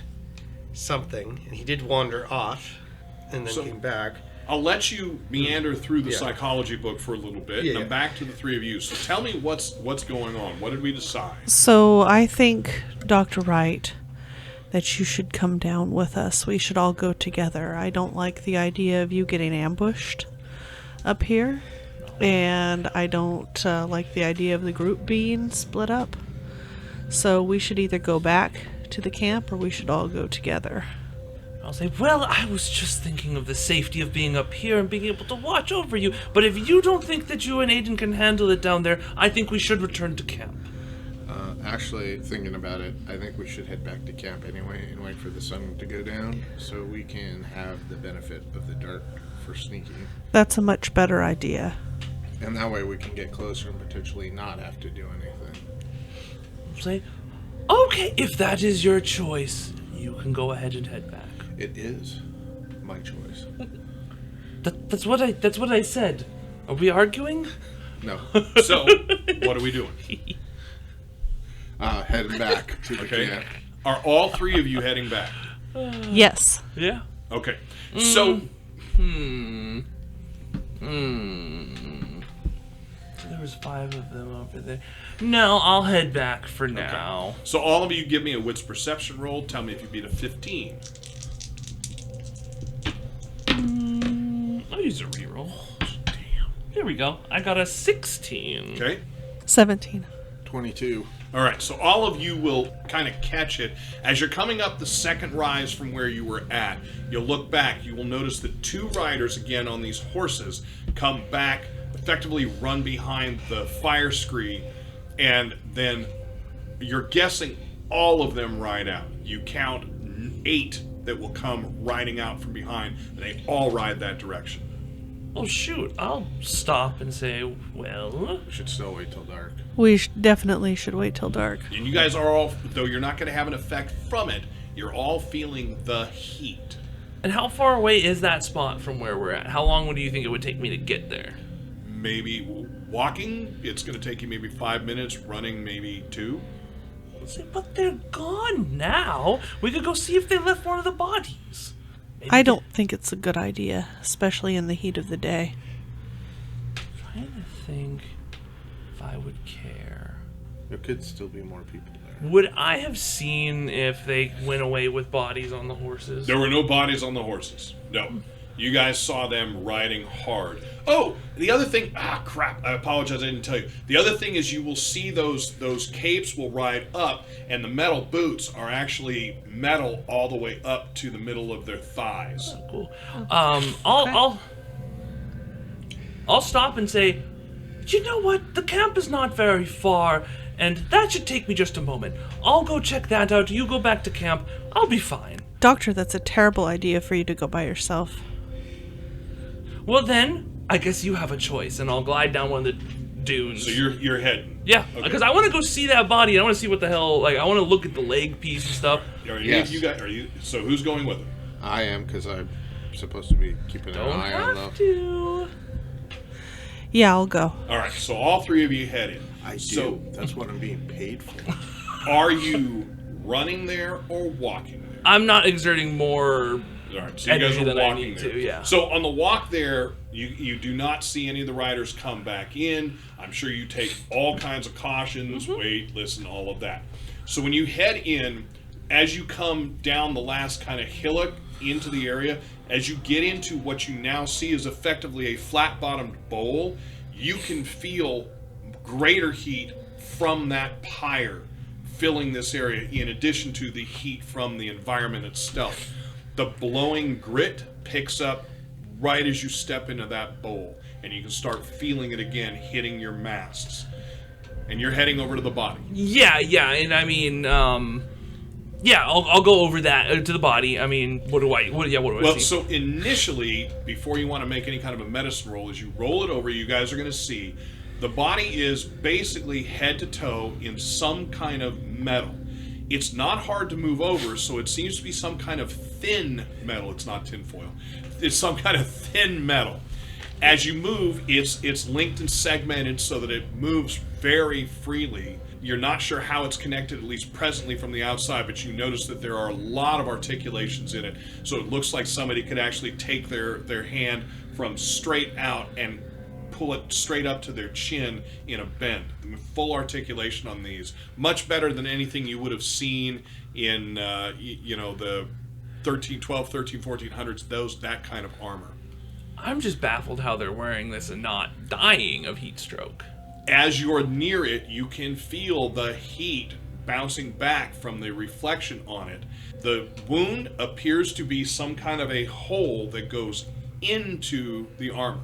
something. And he did wander off, and then came back. I'll let you meander through the psychology book for a little bit, and I'm back to the three of you. So tell me what's going on. What did we decide? So I think, Dr. Wright, that you should come down with us. We should all go together. I don't like the idea of you getting ambushed up here, and I don't like the idea of the group being split up. So we should either go back to the camp or we should all go together. I'll say, well, I was just thinking of the safety of being up here and being able to watch over you. But if you don't think that you and Ayden can handle it down there, I think we should return to camp. Actually, thinking about it, I think we should head back to camp anyway and wait for the sun to go down so we can have the benefit of the dark for sneaking. That's a much better idea. And that way we can get closer and potentially not have to do anything. I'll say, okay, if that is your choice, you can go ahead and head back. It is my choice. That's what I said. Are we arguing? No. So, what are we doing? Heading back to the camp. Are all three of you heading back? Yes. Yeah. Okay. So, So there was 5 of them over there. No, I'll head back for now. so all of you give me a wits perception roll. Tell me if you beat a 15. I'll use a reroll. Damn. Here we go. I got a 16. Okay. 17. 22. All right, so all of you will kind of catch it. As you're coming up the second rise from where you were at, you'll look back. You will notice that 2 riders, again, on these horses, come back, effectively run behind the fire screen, and then you're guessing all of them ride out. You count 8 that will come riding out from behind, and they all ride that direction. Oh, shoot. I'll stop and say, well... We should still wait till dark. We definitely should wait till dark. And you guys are all, though you're not going to have an effect from it, you're all feeling the heat. And how far away is that spot from where we're at? How long do you think it would take me to get there? Maybe walking, it's going to take you maybe 5 minutes. Running, maybe 2. But they're gone now. We could go see if they left one of the bodies. Maybe I don't think it's a good idea, especially in the heat of the day. I'm trying to think if I would care. There could still be more people there. Would I have seen if they went away with bodies on the horses? There were no bodies on the horses. No. You guys saw them riding hard. Oh, the other thing... crap. I apologize, I didn't tell you. The other thing is you will see those capes will ride up, and the metal boots are actually metal all the way up to the middle of their thighs. Cool. I'll stop and say, you know what? The camp is not very far. and that should take me just a moment. I'll go check that out. You go back to camp. I'll be fine. Doctor, that's a terrible idea for you to go by yourself. Well then, I guess you have a choice, and I'll glide down one of the dunes. So you're heading. Yeah, Okay. because I want to go see that body. I want to see what the hell. Like, I want to look at the leg piece and stuff. Yes. So who's going with him? I am, because I'm supposed to be keeping an Don't eye on have the... to. Yeah, I'll go. All right. So all three of you head in. I do. So That's what I'm being paid for. are you running there or walking there? I'm not exerting more. All right, so you guys energy are than I walking need there. to, yeah. So on the walk there, you do not see any of the riders come back in. I'm sure you take all kinds of cautions, wait, listen, all of that. So when you head in, as you come down the last kind of hillock into the area, as you get into what you now see is effectively a flat-bottomed bowl, you can feel greater heat from that pyre filling this area, in addition to the heat from the environment itself. The blowing grit picks up right as you step into that bowl, and you can start feeling it again hitting your masks. And you're heading over to the body. Yeah, and I mean, yeah, I'll go over that to the body. I mean, what do I Well, see? so initially, before you want to make any kind of a medicine roll, as you roll it over, you guys are going to see the body is basically head to toe in some kind of metal. It's not hard to move over, so it seems to be some kind of thin metal. It's not tinfoil. It's some kind of thin metal. As you move, it's linked and segmented so that it moves very freely. You're not sure how it's connected, at least presently from the outside, but you notice that there are a lot of articulations in it. So it looks like somebody could actually take their hand from straight out and pull it straight up to their chin in a bend. Full articulation on these. Much better than anything you would have seen in, the 1400s, that kind of armor. I'm just baffled how they're wearing this and not dying of heat stroke. As you're near it, you can feel the heat bouncing back from the reflection on it. The wound appears to be some kind of a hole that goes into the armor.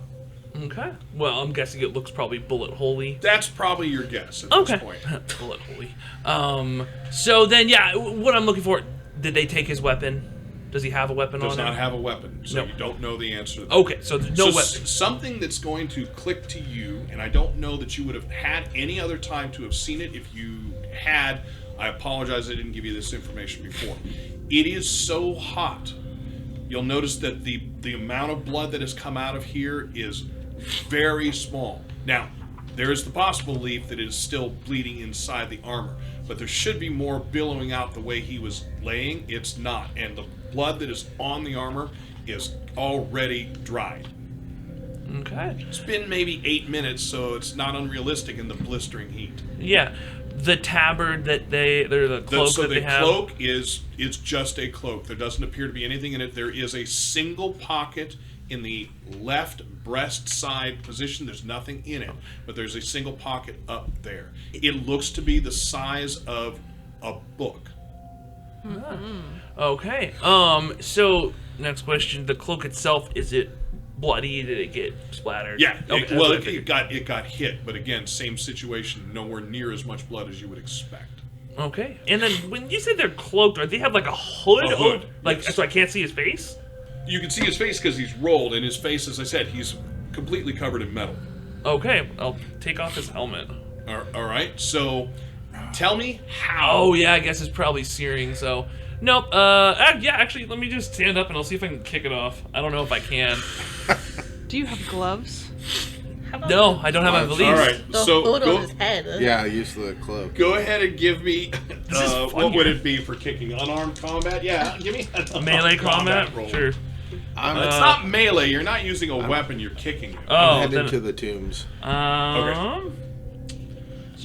Okay. Well, I'm guessing it looks probably bullet holey. That's probably your guess at Okay. this point. Bullet holey. So then, yeah, what I'm looking for, did they take his weapon? Does he have a weapon on Does him? not have a weapon, so No. you don't know the answer to that. Okay, so there's no So weapon. something that's going to click to you, and I don't know that you would have had any other time to have seen it. If you had, I apologize I didn't give you this information before. It is so hot. You'll notice that the amount of blood that has come out of here is very small. Now, there is the possible belief that it is still bleeding inside the armor, but there should be more billowing out the way he was laying. It's not, and the blood that is on the armor is already dried. Okay. It's been maybe 8 minutes, so it's not unrealistic in the blistering heat. Yeah. The tabard that the cloak So that the they have. cloak is just a cloak. There doesn't appear to be anything in it. There is a single pocket in the left breast side position. There's nothing in it, but there's a single pocket up there. It looks to be the size of a book. Okay. So next question: the cloak itself, is it bloody? Did it get splattered? Yeah. Okay, that's what I figured. It got hit, but again, same situation. Nowhere near as much blood as you would expect. Okay. And then when you say they're cloaked, they have like a hood? A hood, Like yes. So I can't see his face? You can see his face because he's rolled, and his face, as I said, he's completely covered in metal. Okay. I'll take off his helmet. All right. So, tell me how. Oh yeah, I guess it's probably searing. So nope. Yeah. Actually, let me just stand up and I'll see if I can kick it off. I don't know if I can. Do you have gloves? How about No, I don't have my All valise. All right. the So hood go, on his head? Yeah, I used the cloak. go ahead and give me. is fun What would here. it be for kicking? Unarmed combat? Yeah. Give me a Melee combat? roll. Sure. It's not melee. You're not using a weapon. You're kicking it. Oh, Head then, into the tombs. So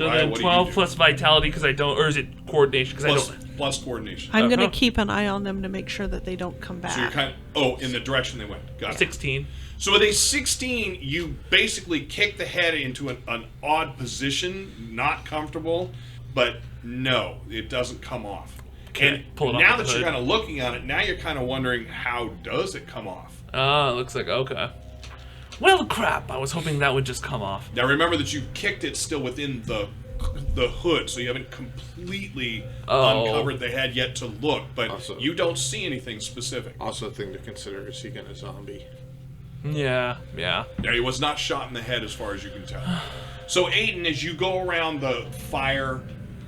Raya, then what do you 12 do? plus vitality because I don't, or is it coordination? Because I Plus, don't. plus coordination. I'm going to Uh-huh. keep an eye on them to make sure that they don't come So you're back. kind of. Oh, in the direction they went. Got it. 16. So with a 16, you basically kick the head into an odd position, not comfortable, but no, it doesn't come off. Can't And pull it off now with that the you're hood. kind of looking on it, now you're kind of wondering, how does it come off? Oh, looks like, okay. Well, crap. I was hoping that would just come off. Now remember that you kicked it still within the the hood, so you haven't completely Oh. uncovered the head yet to look, but Also- you don't see anything specific. Also, a thing to consider is he going to zombie. Yeah. Yeah, he was not shot in the head as far as you can tell. So, Ayden, as you go around the fire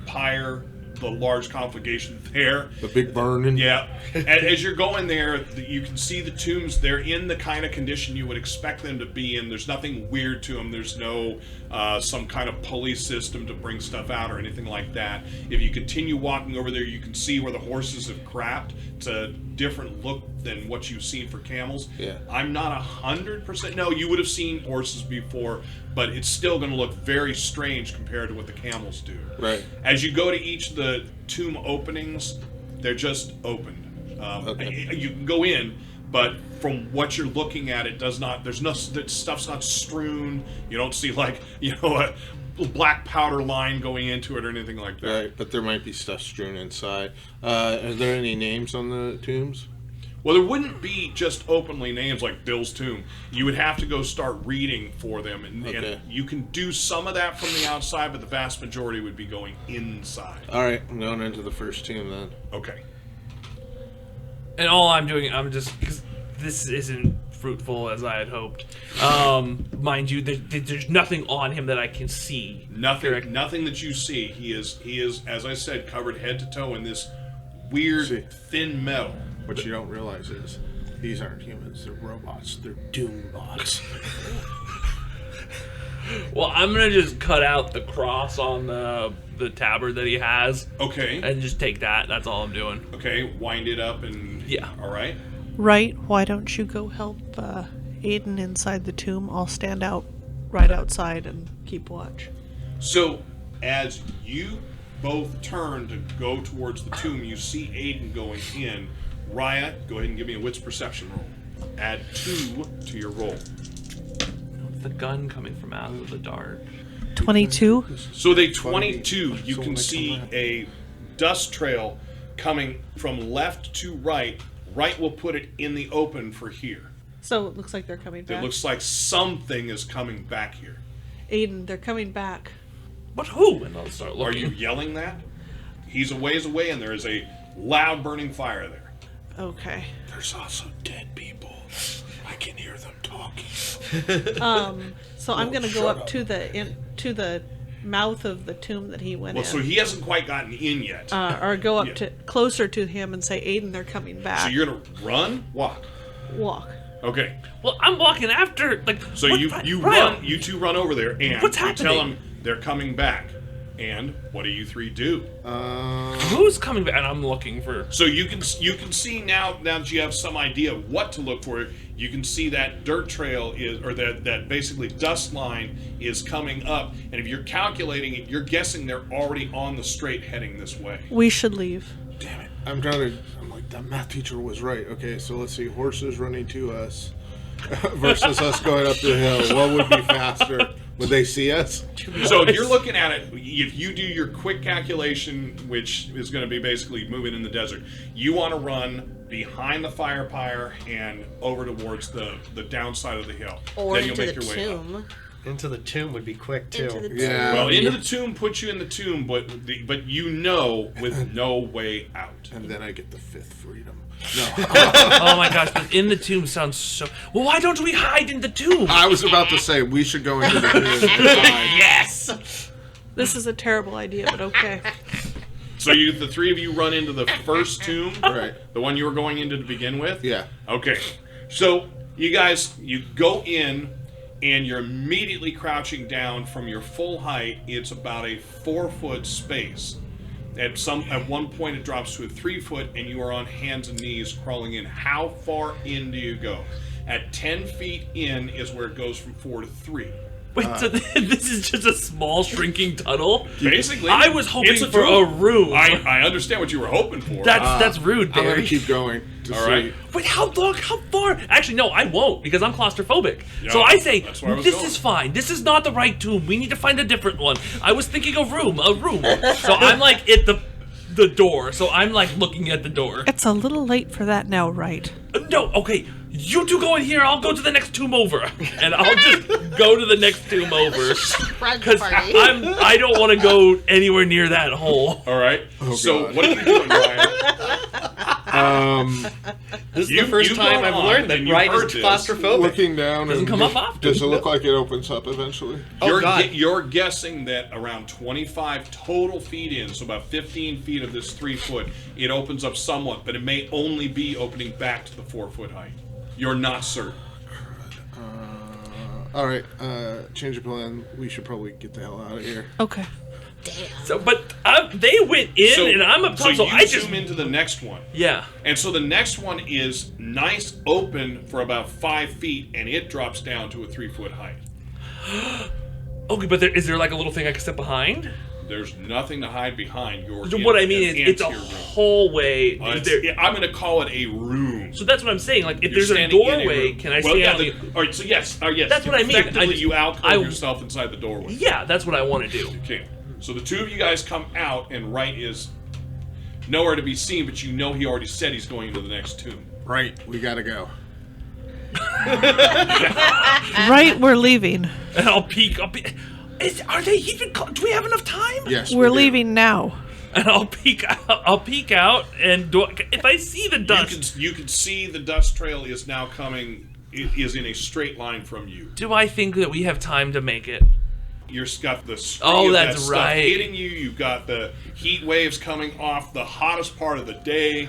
pyre, the large conflagration there, The big burning. yeah, as you're going there, you can see the tombs. They're in the kind of condition you would expect them to be in. There's nothing weird to them. There's no some kind of pulley system to bring stuff out or anything like that. If you continue walking over there, you can see where the horses have crapped. It's a different look than what you've seen for camels. Yeah. I'm not 100%. No, you would have seen horses before, but it's still going to look very strange compared to what the camels do. Right. As you go to each of the tomb openings, they're just opened. Okay. You can go in, but from what you're looking at, it does not. There's no stuff's not strewn. You don't see like a black powder line going into it or anything like that. Right, but there might be stuff strewn inside. Are there any names on the tombs? Well, there wouldn't be just openly names like Bill's tomb. You would have to go start reading for them, and Okay. you can do some of that from the outside, but the vast majority would be going inside. All right, I'm going into the first tomb then. Okay. And all I'm doing, I'm just, because this isn't fruitful as I had hoped. Mind you, there's nothing on him that I can see. Nothing. Nothing that you see. He is, as I said, covered head to toe in this weird See. thin metal. What you don't realize is these aren't humans, they're robots. They're doom bots. Well, I'm gonna just cut out the cross on the tabard that he has, Okay. and just take that. That's all I'm doing. Okay. Wind it up and Yeah. All right. Right, why don't you go help Ayden inside the tomb? I'll stand out right outside and keep watch. So as you both turn to go towards the tomb, you see Ayden going in. Raya, go ahead and give me a wits perception roll. Add 2 to your roll. The gun coming from out of the dark. 22? So they 22, you So can like see some- a dust trail coming from left to right. Right will put it in the open for here. So it looks like they're coming It back. looks like something is coming back here. Ayden, they're coming back. But who? And I'll start Are looking. you yelling that? He's a ways away and there is a loud burning fire there. Okay. There's also dead people. I can hear them talking. So I'm gonna go shut up up. to the mouth of the tomb that he went Well, in. so he hasn't quite gotten in yet. Or go up Yeah. to closer to him and say, Ayden, they're coming back. So you're gonna run? Walk. Walk. Okay. Well, I'm walking after. Like. So what- you Ryan, run. You two run over there, and What's you tell happening? them they're coming back. And what do you three do? Who's coming back? And I'm looking for. So you can see now that you have some idea of what to look for. You can see that dirt trail is, or that basically dust line is coming up. And if you're calculating it, you're guessing they're already on the straight heading this way. We should leave. Damn it. I'm like, that math teacher was right. Okay, so let's see. Horses running to us versus us going up the hill. What would be faster? Would they see us? So if you're looking at it, if you do your quick calculation, which is going to be basically moving in the desert, you want to run behind the fire pyre and over towards the downside of the hill. Or then you'll into make the your way up. tomb. Into the tomb would be quick too. Into the tomb. Yeah. Well, into the tomb puts you in the tomb, but you know with no way out. And then I get the 5th freedom. No. Oh my gosh! But in the tomb sounds so. Well, why don't we hide in the tomb? I was about to say we should go into the tomb. Yes. This is a terrible idea, but okay. So the three of you run into the first tomb, Right. the one you were going into to begin with. Yeah. Okay. So you guys, you go in, and you're immediately crouching down from your full height. It's about a 4-foot space. At one point, it drops to a 3-foot, and you are on hands and knees crawling in. How far in do you go? At 10 feet in is where it goes from 4 to 3. Wait, so this is just a small shrinking tunnel? Basically, I was hoping it's for a room. I understand what you were hoping for. That's rude, I'm going Barry. to keep going. To All see. right. Wait, how long? How far? Actually, no, I won't because I'm claustrophobic. Yeah, so I say, that's where I was this going. is fine. This is not the right tomb. We need to find a different one. I was thinking a room. So I'm like at the door. So I'm like looking at the door. It's a little late for that now, right? No, okay. You two go in here. I'll go to the next tomb over, and I'll just go to the next tomb over Friends because party. I don't want to go anywhere near that hole. All right. Oh, So God. what are you doing, Ryan? This is You- the first you time got I've on, learned that and you Wright heard is this. claustrophobic. Looking down. Doesn't and come up often. Does it look like it opens up eventually? Oh, God. You're guessing that around 25 total feet in, so about 15 feet of this 3 foot, it opens up somewhat, but it may only be opening back to the 4 foot height. You're not certain. All right. Change of plan. We should probably get the hell out of here. Okay. So, but they went in, and I'm up top, so you I just zoom into the next one. yeah. And so the next one is nice open for about 5 feet, and it drops down to a 3 foot height. Okay, but is there like a little thing I can step behind? There's nothing to hide behind. So what I mean is, it's a hallway. I'm going to call it a room. So that's what I'm saying. Like, if You're there's a standing in doorway, room. can I well, stay yeah, on the? all right, so yes. That's what I mean. Effectively, you I- alcove yourself inside the doorway. Yeah, that's what I want to do. Okay. So the two of you guys come out, and Wright is nowhere to be seen, but you know he already said he's going into the next tomb. Right. We gotta go. Right, we're leaving. And I'll peek. Are they even? Do we have enough time? Yes. We're we do. leaving now. And I'll peek out, and if I see the dust, You can see the dust trail is now coming. It is in a straight line from you. do I think that we have time to make it? You're scuffed the spray Oh, of that's that stuff right. hitting you. You've got the heat waves coming off the hottest part of the day.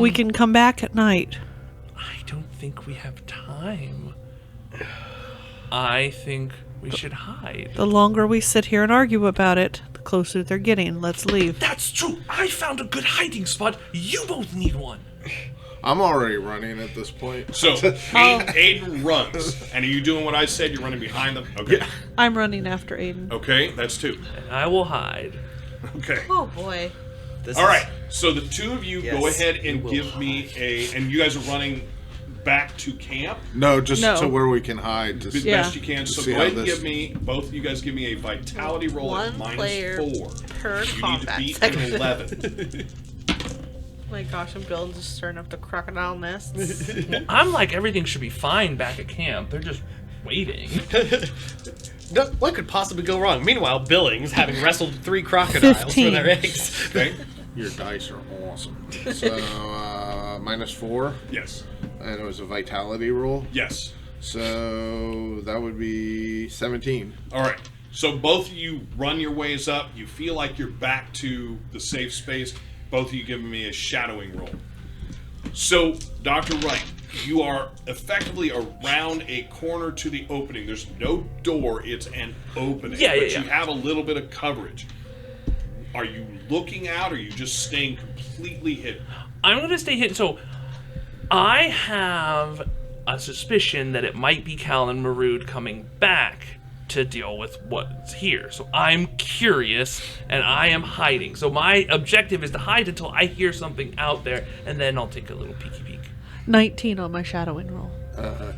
We can come back at night. I don't think we have time. I think we should hide. The longer we sit here and argue about it, the closer they're getting. Let's leave. That's true. I found a good hiding spot. You both need one. I'm already running at this point. So Ayden runs, and are you doing what I said? You're running behind them. Okay. I'm running after Ayden. Okay, that's 2. And I will hide. Okay. Oh boy. This All is- right. So the two of you go Yes, ahead and you will give me and you guys are running back to camp No, just No. to where we can hide. To as Yeah. best you can. So See go how ahead and this- give me both of you guys give me a vitality roll at One player -4. per You need to combat beat section. an 11. Oh my gosh, I'm building just stirring up the crocodile nests. I'm like, everything should be fine back at camp. They're just waiting. No, what could possibly go wrong? Meanwhile, Billings, having wrestled 3 crocodiles 15. for their eggs. Okay. Your dice are awesome. So -4, Yes. and it was a vitality roll. Yes. So that would be 17. All right. So both of you run your ways up. You feel like you're back to the safe space. Both of you giving me a shadowing roll. So, Dr. Wright, you are effectively around a corner to the opening. There's no door. It's an opening. Yeah, but yeah, you yeah. have a little bit of coverage. Are you looking out, or are you just staying completely hidden? I'm going to stay hidden. So, I have a suspicion that it might be Callahan Marood coming back to deal with what's here. So I'm curious, and I am hiding. So my objective is to hide until I hear something out there, and then I'll take a little peeky peek. 19 on my shadowing roll.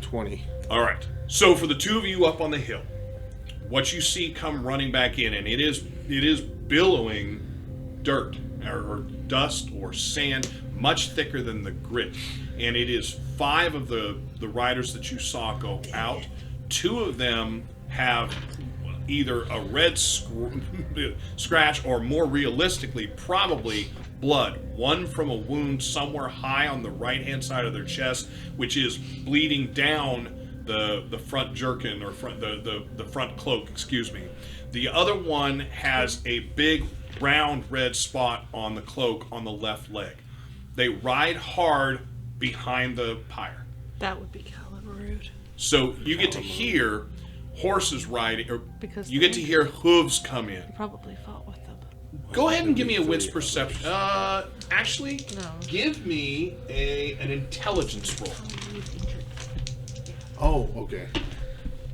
20. All right. So for the two of you up on the hill, what you see come running back in, and it is billowing dirt or dust or sand, much thicker than the grit. And it is 5 of the riders that you saw go out. 2 of them have either a red scratch or, more realistically, probably blood. One from a wound somewhere high on the right-hand side of their chest, which is bleeding down the front jerkin or the front cloak, excuse me. The other one has a big round red spot on the cloak on the left leg. They ride hard behind the pyre. That would be Callahan Marood. So you get to hear horses riding, or Because you get to hear hooves come in. Probably fought with them. Go ahead and give me a wits perception. Actually, No. give me an intelligence roll. Oh, okay.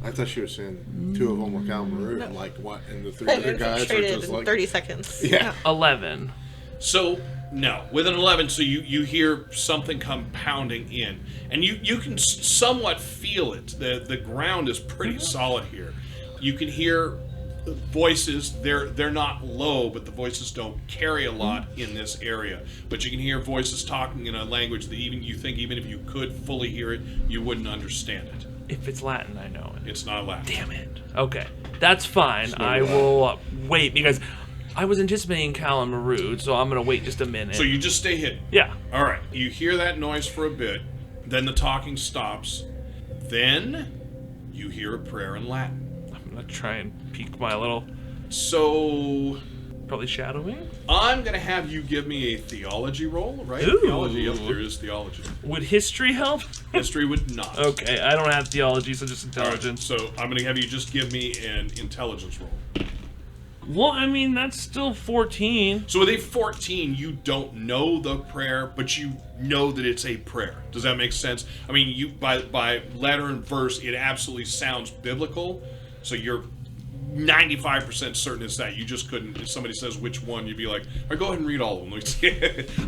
I thought she was saying 2 of them were Calmaroon. I'm like, what? And the 3 other guys are Infiltrated just in like. 30 seconds. Yeah. 11. So no, with an 11, so you hear something come pounding in, and you can somewhat feel it. The ground is pretty solid here. You can hear voices, they're not low, but the voices don't carry a lot in this area. But you can hear voices talking in a language that even if you could fully hear it, you wouldn't understand it. If it's Latin, I know it. It's not Latin. Damn it. Okay, that's fine. I will wait because I was anticipating Cal and Maru, so I'm gonna wait just a minute. So you just stay hidden. Yeah. All right. You hear that noise for a bit, then the talking stops, then you hear a prayer in Latin. I'm gonna try and peek my little. So Probably shadowing. I'm gonna have you give me a theology roll, right? Ooh. Theology. Yes, there is theology. Would history help? History would not. Okay, I don't have theology, so just All right, intelligence. so I'm gonna have you just give me an intelligence roll. Well, I mean, that's still 14. So with a 14, you don't know the prayer, but you know that it's a prayer. Does that make sense? I mean, you by letter and verse, it absolutely sounds biblical. So you're 95% certain it's that. You just couldn't. If somebody says which one, you'd be like, "All right, go ahead and read all of them."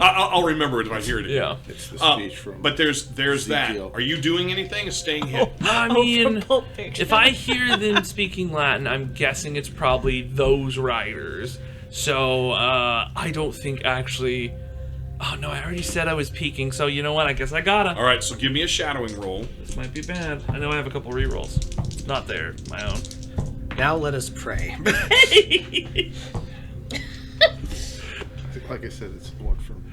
I'll remember it if I hear it. Yeah. It's the speech from. But there's that. Ezekiel. Are you doing anything? Staying hidden? I mean, Pulp Fiction. if I hear them speaking Latin, I'm guessing it's probably those writers. So, I don't think actually... Oh, no, I already said I was peeking, so you know what? I guess I gotta. All right, so give me a shadowing roll. This might be bad. I know I have a couple rerolls. Not there, my own. Now let us pray. Like I said, it's one from.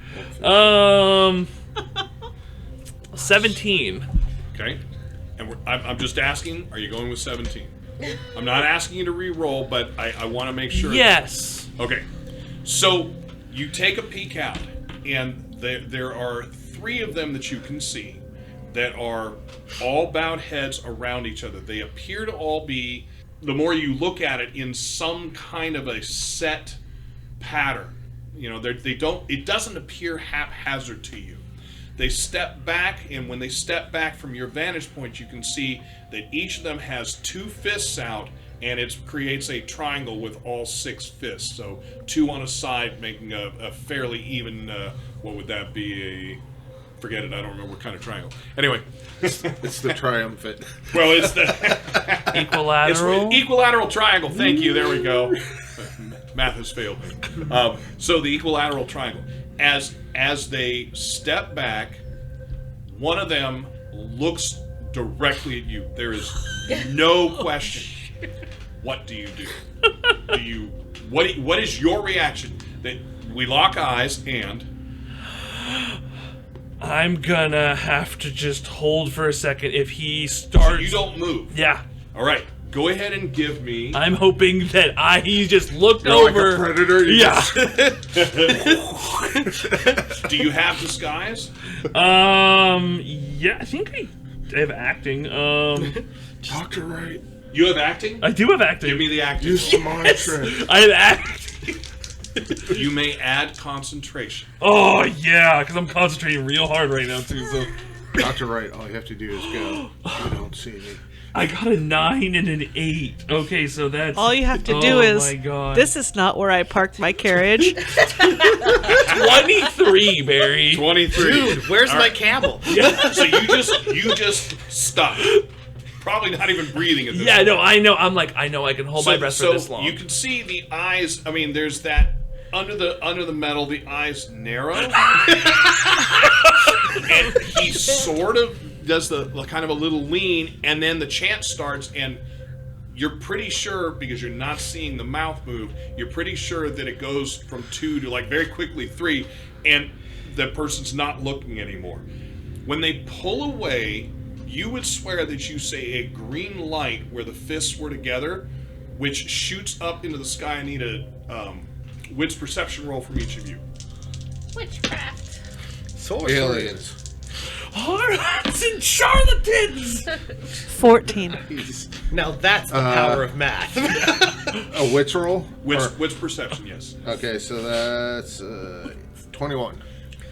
17. Okay, and I'm just asking. Are you going with 17? I'm not asking you to re-roll, but I want to make sure. Yes. Okay, so you take a peek out, and there are 3 of them that you can see that are all bowed heads around each other. They appear to all be, the more you look at it, in some kind of a set pattern. You know, they don't. It doesn't appear haphazard to you. They step back, and when they step back from your vantage point, you can see that each of them has 2 fists out, and it creates a triangle with all 6 fists. So 2 on a side, making a fairly even. What would that be? Forget it. I don't remember what kind of triangle. Anyway, It's the triumphant. well, it's the Equilateral. It's equilateral triangle. Thank you. There we go. Math has failed me. So the equilateral triangle. As they step back, one of them looks directly at you. There is no question. What do you do? What is your reaction? That we lock eyes and I'm gonna have to just hold for a second if he so starts. you don't move. Yeah. All right. Go ahead and give me. I'm hoping that he just looked You're over. like a predator. You Yeah. Do you have disguise? Yeah, I think I have acting. Dr. Wright. You have acting? I do have acting. Give me the acting. Use the mind trick. I have acting. You may add concentration. Oh, yeah, because I'm concentrating real hard right now, too, so. Dr. Wright, all you have to do is go. You don't see me. I got a 9 and an 8. Okay, so that's... All you have to do is, my God. this is not where I parked my carriage. 23, Barry. 23. Dude, where's All my right. camel? So you just stop. Probably not even breathing at this Yeah, point. no, I know. I'm like, I know I can hold my breath for this long. You can see the eyes. I mean, there's that under the metal. The eyes narrow, and he sort of does the kind of a little lean, and then the chant starts, and you're pretty sure, because you're not seeing the mouth move, you're pretty sure that it goes from 2 to like very quickly 3, and the person's not looking anymore. When they pull away, you would swear that you say a green light where the fists were together, which shoots up into the sky. I need a wits perception roll from each of you. Witchcraft. Sorcery. Aliens. Harlots and charlatans! 14. Now that's the power of math. A witch roll? Wits perception, yes. Okay, so that's 21.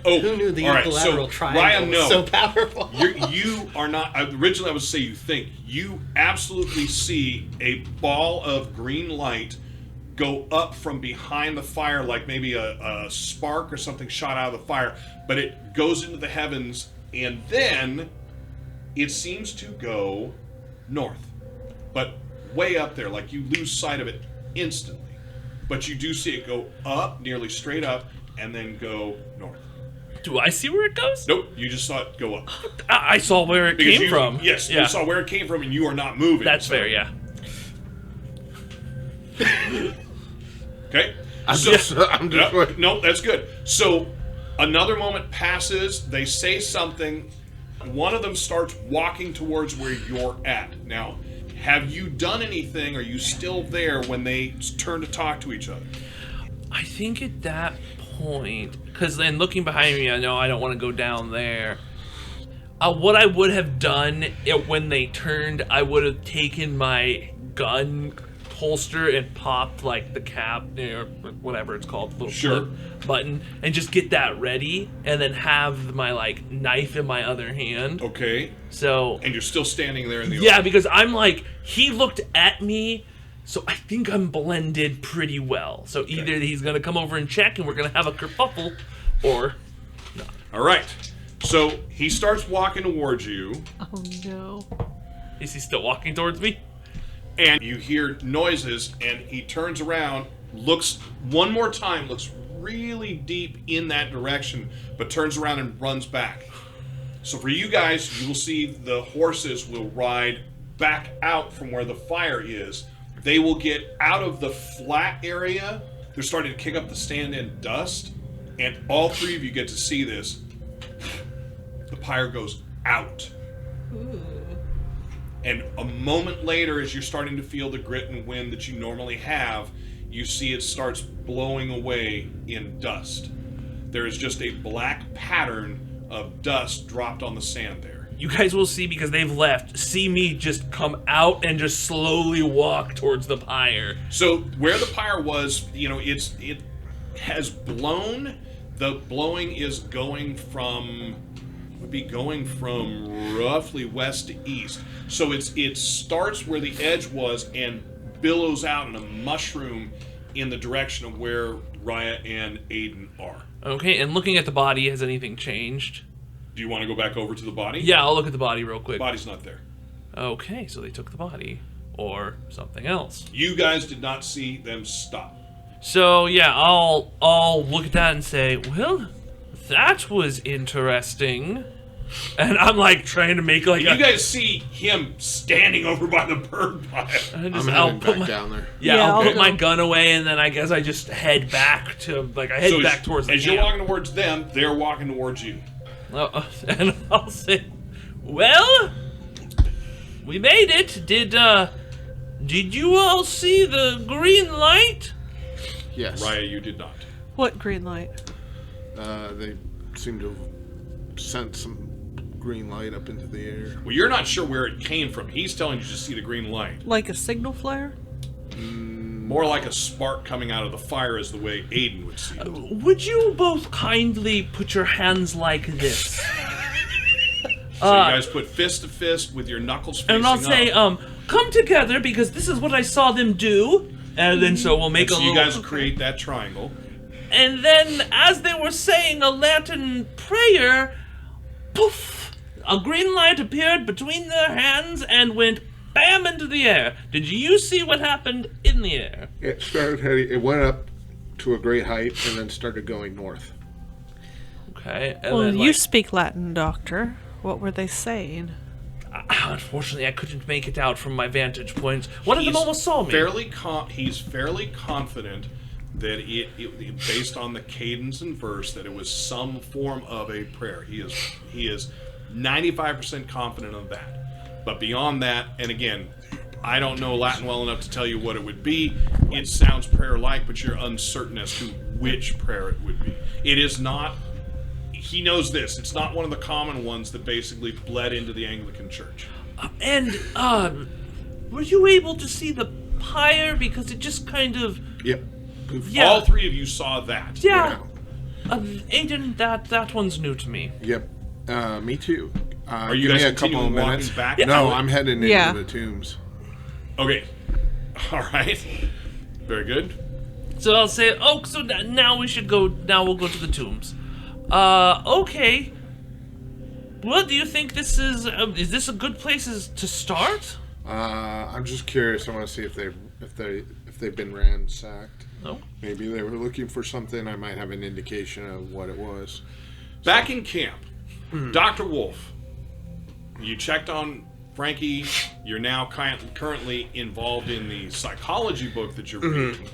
Oh, Who knew the all right, equilateral so, triangle Ryan, was no. so powerful? You are not. Originally, I would say you think. You absolutely see a ball of green light go up from behind the fire, like maybe a spark or something shot out of the fire, but it goes into the heavens, and then it seems to go north, but way up there, like you lose sight of it instantly. But you do see it go up, nearly straight up, and then go north. Do I see where it goes? Nope, you just saw it go up. I saw where it Because came from. Yes, Yeah. you saw where it came from, and you are not moving. That's fair, yeah. Okay? I'm So- just no, that's good. So another moment passes. They say something. One of them starts walking towards where you're at. Now, have you done anything? Are you still there when they turn to talk to each other? I think at that point, because then looking behind me, I know I don't want to go down there. What I would have done when they turned, I would have taken my gun holster and popped like the cap or whatever it's called, little Sure. flip button, and just get that ready, and then have my like knife in my other hand. Okay. So And you're still standing there in the yeah, because I'm like, he looked at me, so I think I'm blended pretty well. So either he's gonna come over and check, and we're gonna have a kerfuffle, or All right. So he starts walking towards you, Oh no. is he still walking towards me? and you hear noises, and he turns around, looks one more time, looks really deep in that direction, but turns around and runs back. So for you guys, you will see the horses will ride back out from where the fire is. They will get out of the flat area. They're starting to kick up the stand-in dust, and all three of you get to see this. The pyre goes out. And a moment later, as you're starting to feel the grit and wind that you normally have, you see it starts blowing away in dust. There is just a black pattern of dust dropped on the sand there. You guys will see, because they've left, see me just come out and just slowly walk towards the pyre. So where the pyre was, it has blown. The blowing is going from roughly west to east. So it starts where the edge was and billows out in a mushroom in the direction of where Raya and Ayden are. Okay, and looking at the body, has anything changed? Do you want to go back over to the body? Yeah, I'll look at the body real quick. Body's not there. Okay, so they took the body. Or something else. You guys did not see them stop. So yeah, I'll look at that and say, well, that was interesting. And I'm like trying to make like You guys see him standing over by the bird pile. I'm heading back down there. I'll put I'll my go. gun away, and then I guess I just head back to back towards the as you're camp. walking towards them, they're walking towards you. And I'll say, well, we made it. Did you all see the green light? Yes. Raya, you did not. What green light? They seem to have sent some green light up into the air. Well, you're not sure where it came from. He's telling you to see the green light. Like a signal flare? More like a spark coming out of the fire is the way Ayden would see it. Would you both kindly put your hands like this? So you guys put fist to fist with your knuckles facing And I'll say, up. come together, because this is what I saw them do. And then so we'll make And so a you little... guys create that triangle. And then, as they were saying a Latin prayer, poof! A green light appeared between their hands and went bam into the air. Did you see what happened in the air? It started heading. It went up to a great height and then started going north. Okay. And Well, then, you like, speak Latin, Doctor. What were they saying? unfortunately, I couldn't make it out from my vantage point. One of them almost saw me. He's fairly confident that it based on the cadence and verse, that it was some form of a prayer. He is 95% confident of that. But beyond that, and again, I don't know Latin well enough to tell you what it would be. It sounds prayer-like, but you're uncertain as to which prayer it would be. It is not. He knows this. It's not one of the common ones that basically bled into the Anglican Church. And, were you able to see the pyre? Because it just kind of... Yep. Yeah. All three of you saw that. Yeah. Ayden, that one's new to me. Yep. Me too. Are you give guys me a couple of continuing walking minutes. back? No, I'm heading Yeah. into the tombs. Okay. All right. Very good. So I'll say, so now we should go, now we'll go to the tombs. Okay. Well, do you think this is this a good place to start? I'm just curious. I want to see if they've been ransacked. No. Maybe they were looking for something. I might have an indication of what it was. Back in camp, Dr. Wolf, you checked on Frankie. You're now currently involved in the psychology book that you're reading,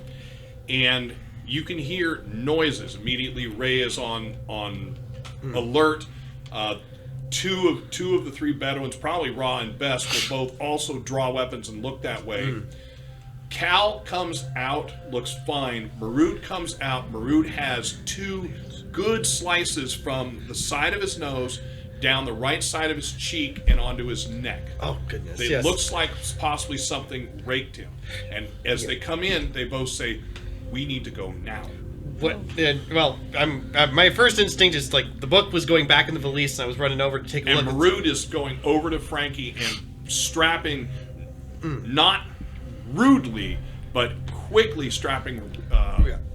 and you can hear noises. Immediately, Ray is on alert. Two of the three Bedouins, probably Ra and Bess, will both also draw weapons and look that way. Cal comes out, looks fine. Marud comes out. Marud has 2 good slices from the side of his nose down the right side of his cheek and onto his neck. Oh, goodness. It looks like possibly something raked him. And as they come in, they both say, "We need to go now." What? Well, my first instinct is like the book was going back in the valise, and I was running over to take a look. And Marud is going over to Frankie and strapping, not rudely, but quickly strapping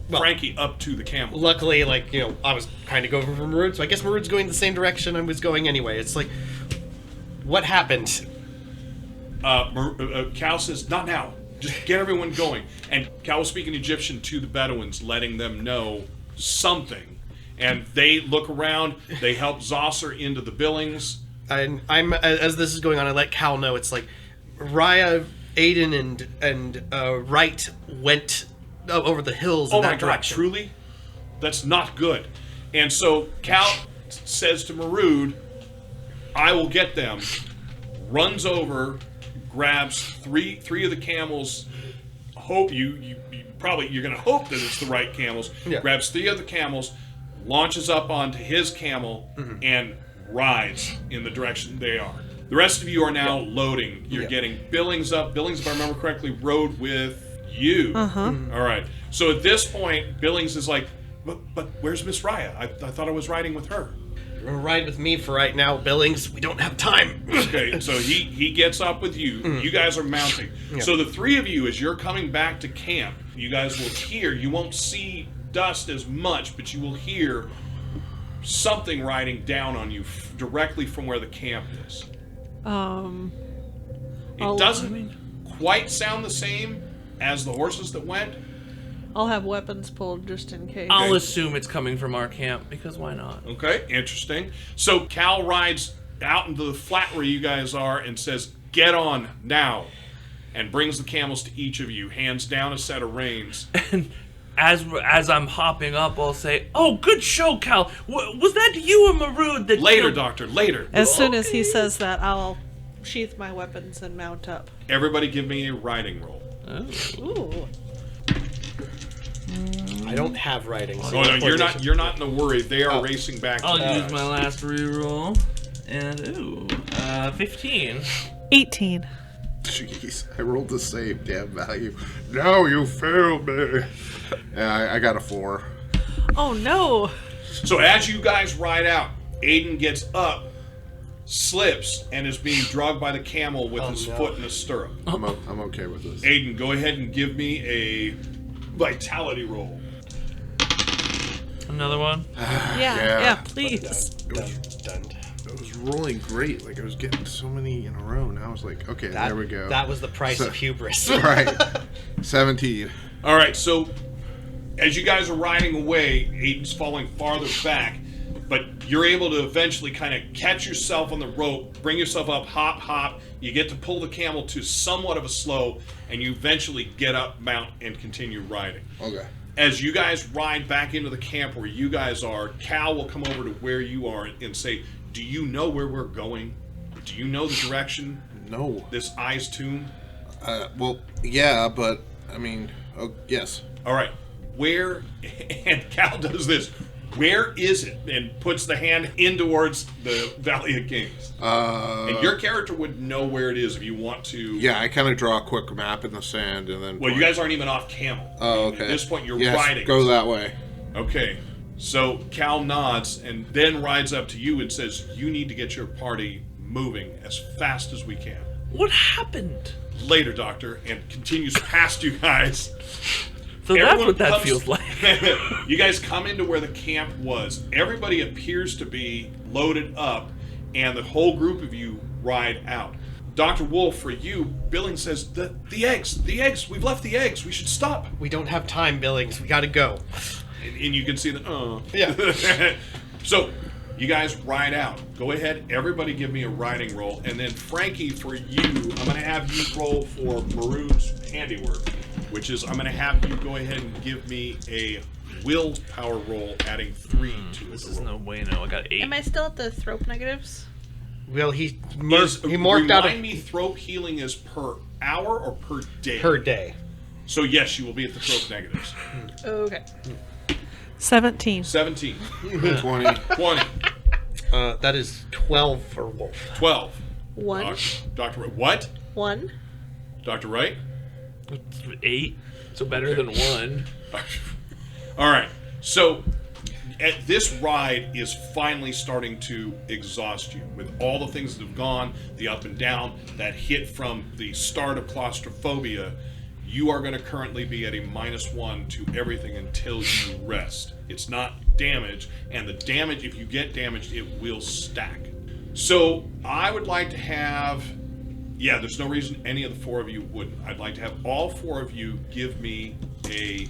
Frankie up to the camel. Luckily, I was kind of going for Marud, so I guess Marud's going the same direction I was going anyway. It's like, what happened? Cal says, "Not now. Just get everyone going." And Cal was speaking Egyptian to the Bedouins, letting them know something. And they look around. They help Zosser into the Billings. I'm as this is going on, I let Cal know it's like Raya, Ayden, and Wright went over the hills in that direction. God, truly? That's not good. And so Cal says to Marud, "I will get them," runs over, grabs three of the camels. Hope you're going to hope that it's the right camels. Yeah. Grabs 3 of the camels, launches up onto his camel, and rides in the direction they are. The rest of you are now loading. You're getting Billings up. Billings, if I remember correctly, rode with you. All right. So at this point, Billings is like, but where's Miss Raya? I thought I was riding with her. You're gonna ride with me for right now, Billings. We don't have time. Okay, so he gets up with you. You guys are mounting. So the 3 of you, as you're coming back to camp, you guys will hear, you won't see dust as much, but you will hear something riding down on you directly from where the camp is. It doesn't quite sound the same as the horses that went. I'll have weapons pulled just in case. I'll assume it's coming from our camp, because why not? Okay, interesting. So Cal rides out into the flat where you guys are and says, "Get on now," and brings the camels to each of you, hands down a set of reins. And as I'm hopping up, I'll say, "Oh, good show, Cal. Was that you or Marud that Later, killed-" Doctor, later. As soon as he says that, I'll sheath my weapons and mount up. Everybody give me a riding roll. Ooh. I don't have writing. So Oh no, you're not in a worry. They are racing back. I'll to use my last reroll. And 15. 18. Jeez, I rolled the same damn value. No, you failed me. Yeah, I got a 4. Oh no! So as you guys ride out, Ayden gets up, slips, and is being dragged by the camel with his foot in a stirrup. I'm okay with this. Ayden, go ahead and give me a vitality roll. Another one? Yeah, please. Done. It was rolling great. Like, I was getting so many in a row. And I was like, okay, there we go. That was the price of hubris. Right. 17. All right, so as you guys are riding away, Ayden's falling farther back, but you're able to eventually kind of catch yourself on the rope, bring yourself up, hop. You get to pull the camel to somewhat of a slow, and you eventually get up, mount, and continue riding. Okay. As you guys ride back into the camp where you guys are, Cal will come over to where you are and say, "Do you know where we're going? Do you know the direction? No. This Eye's tomb?" Well, yeah, but, I mean, yes. All right. Where, and Cal does this, where is it? And puts the hand in towards the Valley of Kings. And your character would know where it is if you want to. Yeah, I kind of draw a quick map in the sand and then... Well, you guys aren't even off camel. Oh, okay. At this point, you're yes, riding. Go that way. Okay. So Cal nods and then rides up to you and says, "You need to get your party moving as fast as we can." What happened? Later, Doctor, and continues past you guys. So that's Everyone what that comes- feels like. You guys come into where the camp was. Everybody appears to be loaded up, and the whole group of you ride out. Dr. Wolf, for you, Billings says, the eggs, we've left the eggs, we should stop. We don't have time, Billings. We gotta go. And you can see Yeah. So, you guys ride out. Go ahead, everybody give me a riding roll. And then, Frankie, for you, I'm going to have you roll for Maroon's handiwork, which is I'm going to have you go ahead and give me a willpower roll, adding 3 to it. This is no way, no. I got 8. Am I still at the thrope negatives? Well, he Is, morphed out remind of me, throat healing is per hour or per day? per day. So, yes, you will be at the throat negatives. Okay. 17. 17. 20. 20. That is 12 for Wolf. 12. 1. Dr. Wright. What? 1. Dr. Wright? 8. So better than 1. All right. So, this ride is finally starting to exhaust you with all the things that have gone, the up and down, that hit from the start of claustrophobia. You are going to currently be at a -1 to everything until you rest. It's not damage, and the damage, if you get damaged, it will stack. So I would like to have, there's no reason any of the 4 of you wouldn't. I'd like to have all 4 of you give me a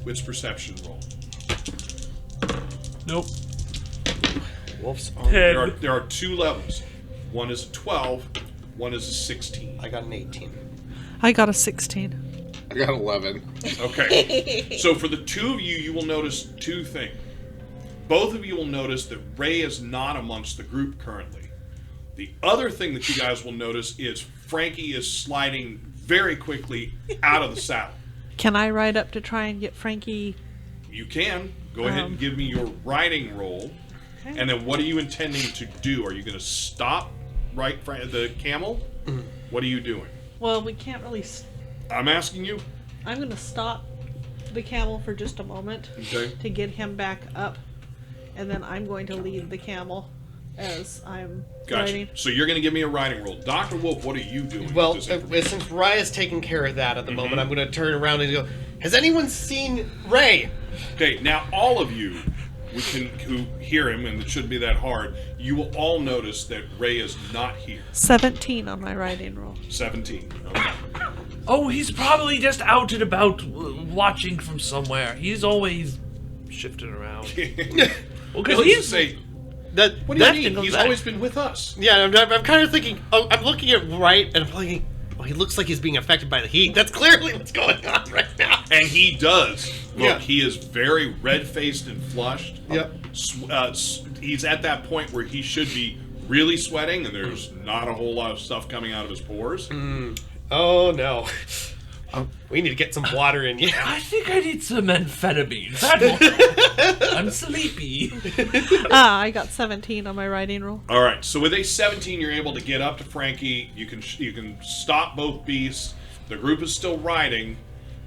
wits perception roll. Nope. Wolf's on. 10. There are 2 levels. One is a 12, one is a 16. I got an 18. I got a 16. I got 11. Okay. So for the 2 of you, you will notice 2 things. Both of you will notice that Ray is not amongst the group currently. The other thing that you guys will notice is Frankie is sliding very quickly out of the saddle. Can I ride up to try and get Frankie? You can. Go ahead and give me your riding roll. Okay. And then what are you intending to do? Are you going to stop the camel? What are you doing? Well, we can't really... I'm asking you. I'm going to stop the camel for just a moment Okay. to get him back up. And then I'm going to lead the camel as I'm Gotcha. riding. So you're going to give me a riding roll. Dr. Wolf, what are you doing? Well, with this information? since Raya's taking care of that at the moment, I'm going to turn around and go, has anyone seen Ray? Okay, now all of you who hear him, and it shouldn't be that hard, you will all notice that Ray is not here. 17 on my riding roll. 17. Okay. Oh, he's probably just out and about watching from somewhere. He's always shifting around. Well, Let's because just say, That, what do you that- mean? He's always been with us. Yeah, I'm kind of thinking, I'm looking at Wright, and I'm thinking, he looks like he's being affected by the heat. That's clearly what's going on right now. And he does. Look, Yeah. he is very red-faced and flushed. Yep. He's at that point where he should be really sweating, and there's not a whole lot of stuff coming out of his pores. Oh, no. We need to get some water in. Yeah. I think I need some amphetamines. That will- I'm sleepy. I got 17 on my riding roll. All right, so with a 17, you're able to get up to Frankie. You can stop both beasts. The group is still riding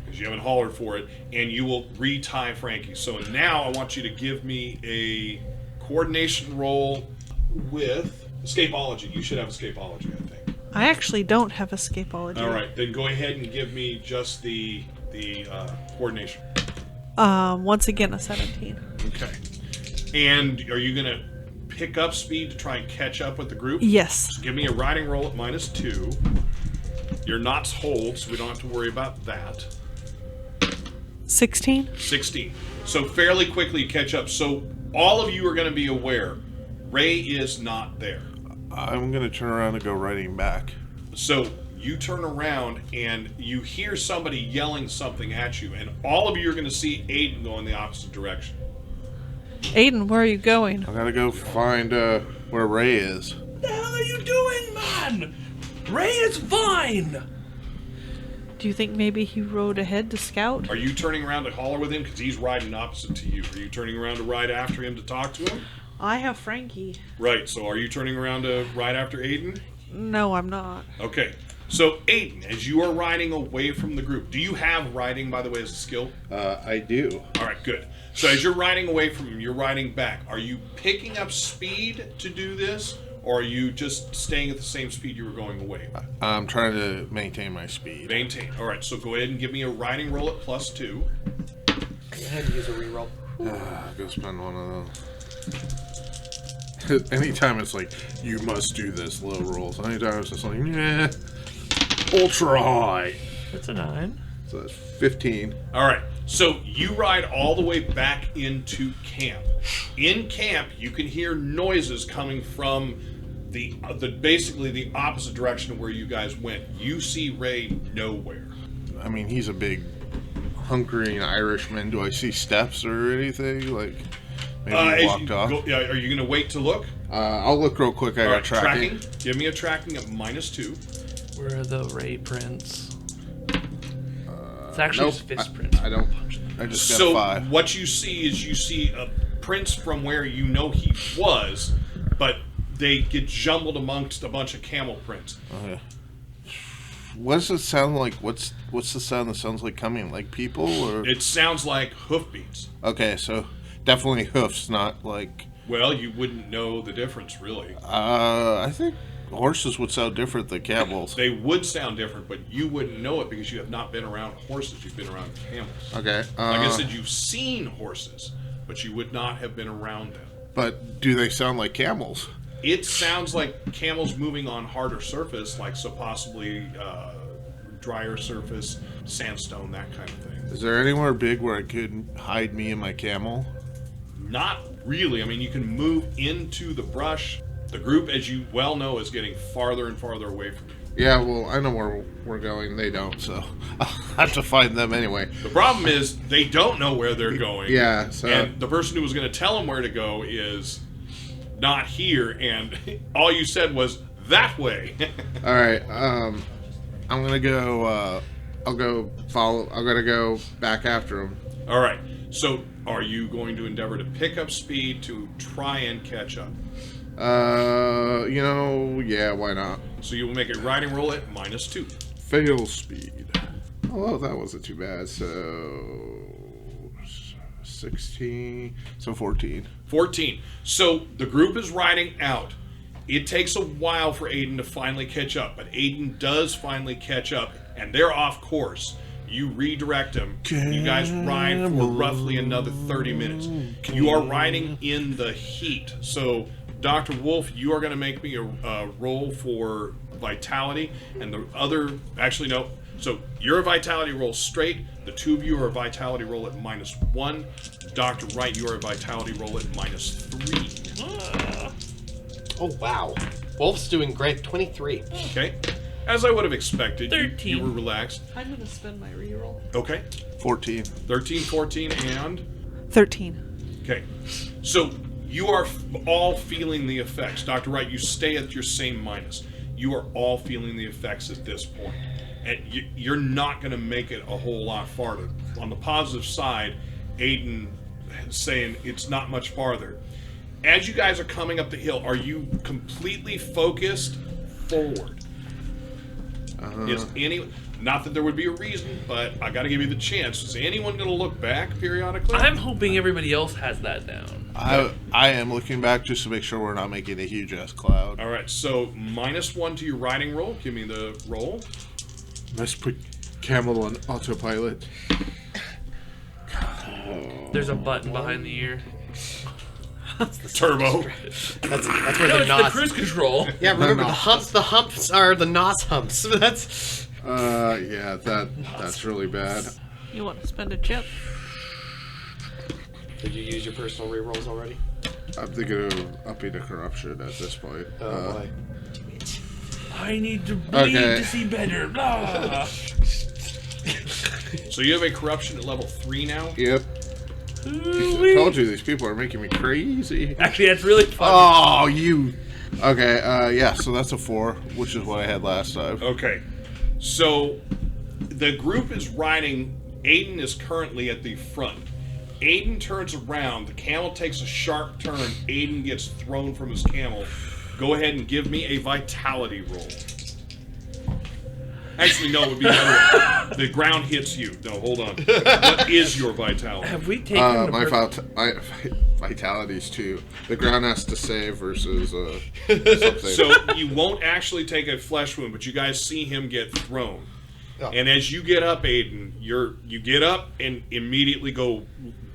because you haven't hollered for it, and you will retie Frankie. So now I want you to give me a coordination roll with escapology. You should have escapology, I think. I actually don't have escapology. All right, then go ahead and give me just the coordination. Once again, a 17. Okay. And are you going to pick up speed to try and catch up with the group? Yes. So give me a riding roll at -2. Your knots hold, so we don't have to worry about that. 16. 16. So fairly quickly you catch up. So all of you are going to be aware, Ray is not there. I'm going to turn around and go riding back. So you turn around and you hear somebody yelling something at you, and all of you are going to see Ayden go in the opposite direction. Ayden, where are you going? I gotta go find where Ray is. What the hell are you doing, man? Ray is fine. Do you think maybe he rode ahead to scout? Are you turning around to holler with him because he's riding opposite to you? Are you turning around to ride after him to talk to him? I have Frankie. Right, so are you turning around to ride after Ayden? No, I'm not. Okay, so Ayden, as you are riding away from the group, do you have riding, by the way, as a skill? I do. All right, good. So as you're riding away from him, you're riding back. Are you picking up speed to do this, or are you just staying at the same speed you were going away? I'm trying to maintain my speed. Maintain. All right, so go ahead and give me a riding roll at +2. Go ahead and use a reroll. Go spend one of those. Anytime it's like, you must do this, low rolls. Anytime it's just like, nah, ultra high. That's a 9. So that's 15. All right. So you ride all the way back into camp. In camp, you can hear noises coming from the basically the opposite direction of where you guys went. You see Ray nowhere. I mean, he's a big, hunkering Irishman. Do I see steps or anything? Like, maybe he walked off? Are you going to wait to look? I'll look real quick. I got tracking. Give me a tracking of -2. Where are the Ray prints? It's actually Nope. just fist prints. I don't. I just got So 5. what you see is prints from where you know he was, but they get jumbled amongst a bunch of camel prints. Okay. What does it sound like? What's the sound that sounds like coming? Like people or? It sounds like hoofbeats. Okay, so definitely hoofs, not like. Well, you wouldn't know the difference, really. I think horses would sound different than camels. They would sound different, but you wouldn't know it because you have not been around horses. You've been around camels. Okay. Like I said, you've seen horses, but you would not have been around them. But do they sound like camels? It sounds like camels moving on harder surface, like so possibly drier surface, sandstone, that kind of thing. Is there anywhere big where I could hide me and my camel? Not really. I mean, you can move into the brush. The group, as you well know, is getting farther and farther away from you. Yeah, well, I know where we're going. They don't, so I'll have to find them anyway. The problem is they don't know where they're going. Yeah, so... And the person who was going to tell them where to go is not here, and all you said was, that way. All right, I'm going to go, I'm going to go back after him. All right. So are you going to endeavor to pick up speed to try and catch up? Yeah, why not? So you will make a riding roll at -2. Fail speed. Oh, that wasn't too bad. So 16, so 14. 14. So the group is riding out. It takes a while for Ayden to finally catch up, but Ayden does finally catch up, and they're off course. You redirect them. You guys ride for roughly another 30 minutes. You are riding in the heat. So, Dr. Wolf, you are going to make me a roll for vitality, and the other, actually no. So you're a vitality roll straight. The two of you are a vitality roll at -1. Dr. Wright, you are a vitality roll at -3. Oh, wow. Wolf's doing great. 23. Okay. As I would have expected, 13. you were relaxed. I'm gonna spend my reroll. Okay. 14. 13, 14, and 13. okay. So you are all feeling the effects. Dr. Wright, you stay at your same minus. You are all feeling the effects at this point. And you're not going to make it a whole lot farther. On the positive side, Ayden is saying it's not much farther. As you guys are coming up the hill, are you completely focused forward? Is not that there would be a reason, but I got to give you the chance. Is anyone going to look back periodically? I'm hoping everybody else has that down. I am looking back just to make sure we're not making a huge ass cloud. All right, so -1 to your riding roll. Give me the roll. Let's put Camel on autopilot. There's a button behind the ear. Turbo. That's where No, the it's nos. the cruise control. Yeah, remember the nos. humps. The humps are the nos humps. That's. Yeah, that's really bad. You want to spend a chip? Did you use your personal rerolls already? I'm thinking of upping the corruption at this point. Oh boy. I need to bleed Okay. to see better. Blah. So you have a corruption at level 3 now? Yep. I told you these people are making me crazy. Actually, that's really fun. Oh, you. Okay, yeah, so that's a 4, which is what I had last time. Okay. So the group is riding. Ayden is currently at the front. Ayden turns around. The camel takes a sharp turn. Ayden gets thrown from his camel. Go ahead and give me a vitality roll. Actually, no, it would be the other way. The ground hits you. No, hold on. What is your vitality? Have we taken the My vitality's 2. The ground has to save versus something. So you won't actually take a flesh wound, but you guys see him get thrown. Oh. And as you get up, Ayden, you get up and immediately go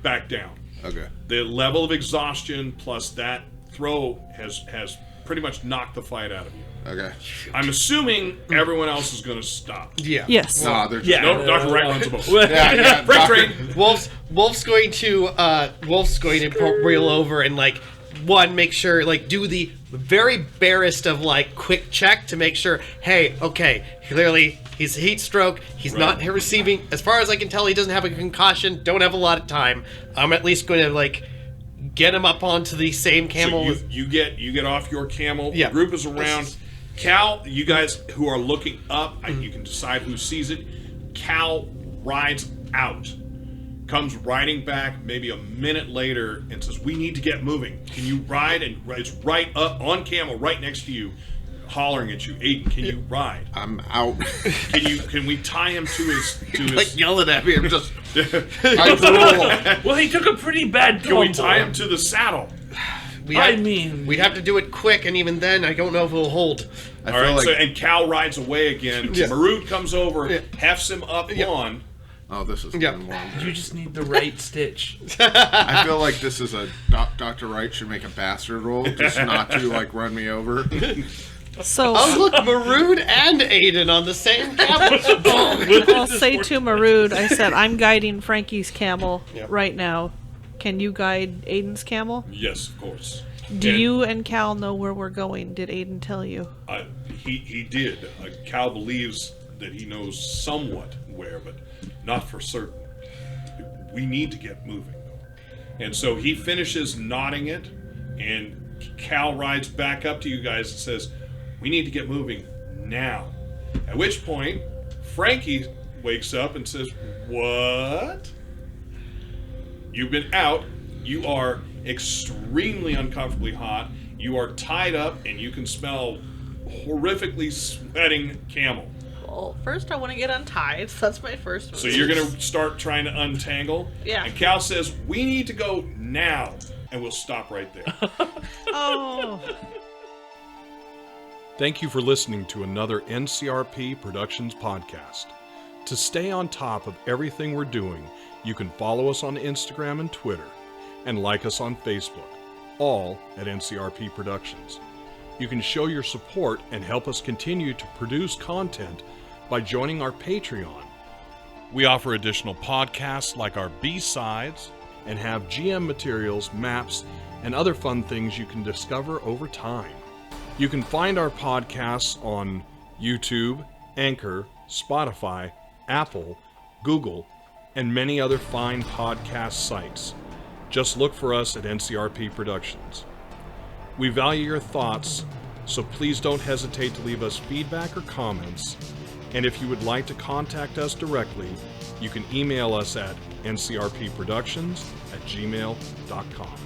back down. Okay. The level of exhaustion plus that throw has pretty much knocked the fight out of you. Okay. I'm assuming everyone else is going to stop. Yeah. Yes. No, they're just Yeah. No, Dr. Wright runs a boat. yeah, Freight Dr. train. Wolf's going to reel over and make sure do the very barest of quick check to make sure, hey, okay, clearly he's heat stroke, he's not receiving, as far as I can tell, he doesn't have a concussion, don't have a lot of time. I'm at least going to get him up onto the same camel. So you get off your camel. Yeah. The group is around. Cal, you guys who are looking up, you can decide who sees it. Cal rides out, comes riding back maybe a minute later and says, "We need to get moving. Can you ride?" And it's right up on camel, right next to you, hollering at you. Ayden, can you ride? I'm out. Can we tie him to his Yelling at me, I'm just... I drool. Well, he took a pretty bad Can we tumble. tie him to the saddle? we'd have to do it quick, and even then, I don't know if it'll hold. I All feel right, like so and Cal rides away again. Yeah. Marut comes over, Yeah. hefts him up on. oh, this is Yeah. getting longer. You just need the right stitch. I feel like this is a Dr. Wright should make a bastard roll, just not to run me over. So Oh, look, Maroon and Ayden on the same camel. I'll say to Marood, I said, I'm guiding Frankie's camel Yep. right now. Can you guide Aiden's camel? Yes, of course. Do And, you and Cal know where we're going? Did Ayden tell you? He did. Cal believes that he knows somewhat where, but not for certain. We need to get moving, though. And so he finishes knotting it, and Cal rides back up to you guys and says, "We need to get moving now." At which point, Frankie wakes up and says, "What? You've been out. You are extremely uncomfortably hot. You are tied up, and you can smell horrifically sweating camel. Well, first I want to get untied. So that's my first move. So you're going to start trying to untangle?" Yeah. And Cal says, "We need to go now." And we'll stop right there. Oh. Thank you for listening to another NCRP Productions podcast. To stay on top of everything we're doing, you can follow us on Instagram and Twitter, and like us on Facebook, all at NCRP Productions. You can show your support and help us continue to produce content by joining our Patreon. We offer additional podcasts like our B-Sides and have GM materials, maps, and other fun things you can discover over time. You can find our podcasts on YouTube, Anchor, Spotify, Apple, Google, and many other fine podcast sites. Just look for us at NCRP Productions. We value your thoughts, so please don't hesitate to leave us feedback or comments. And if you would like to contact us directly, you can email us at ncrpproductions@gmail.com.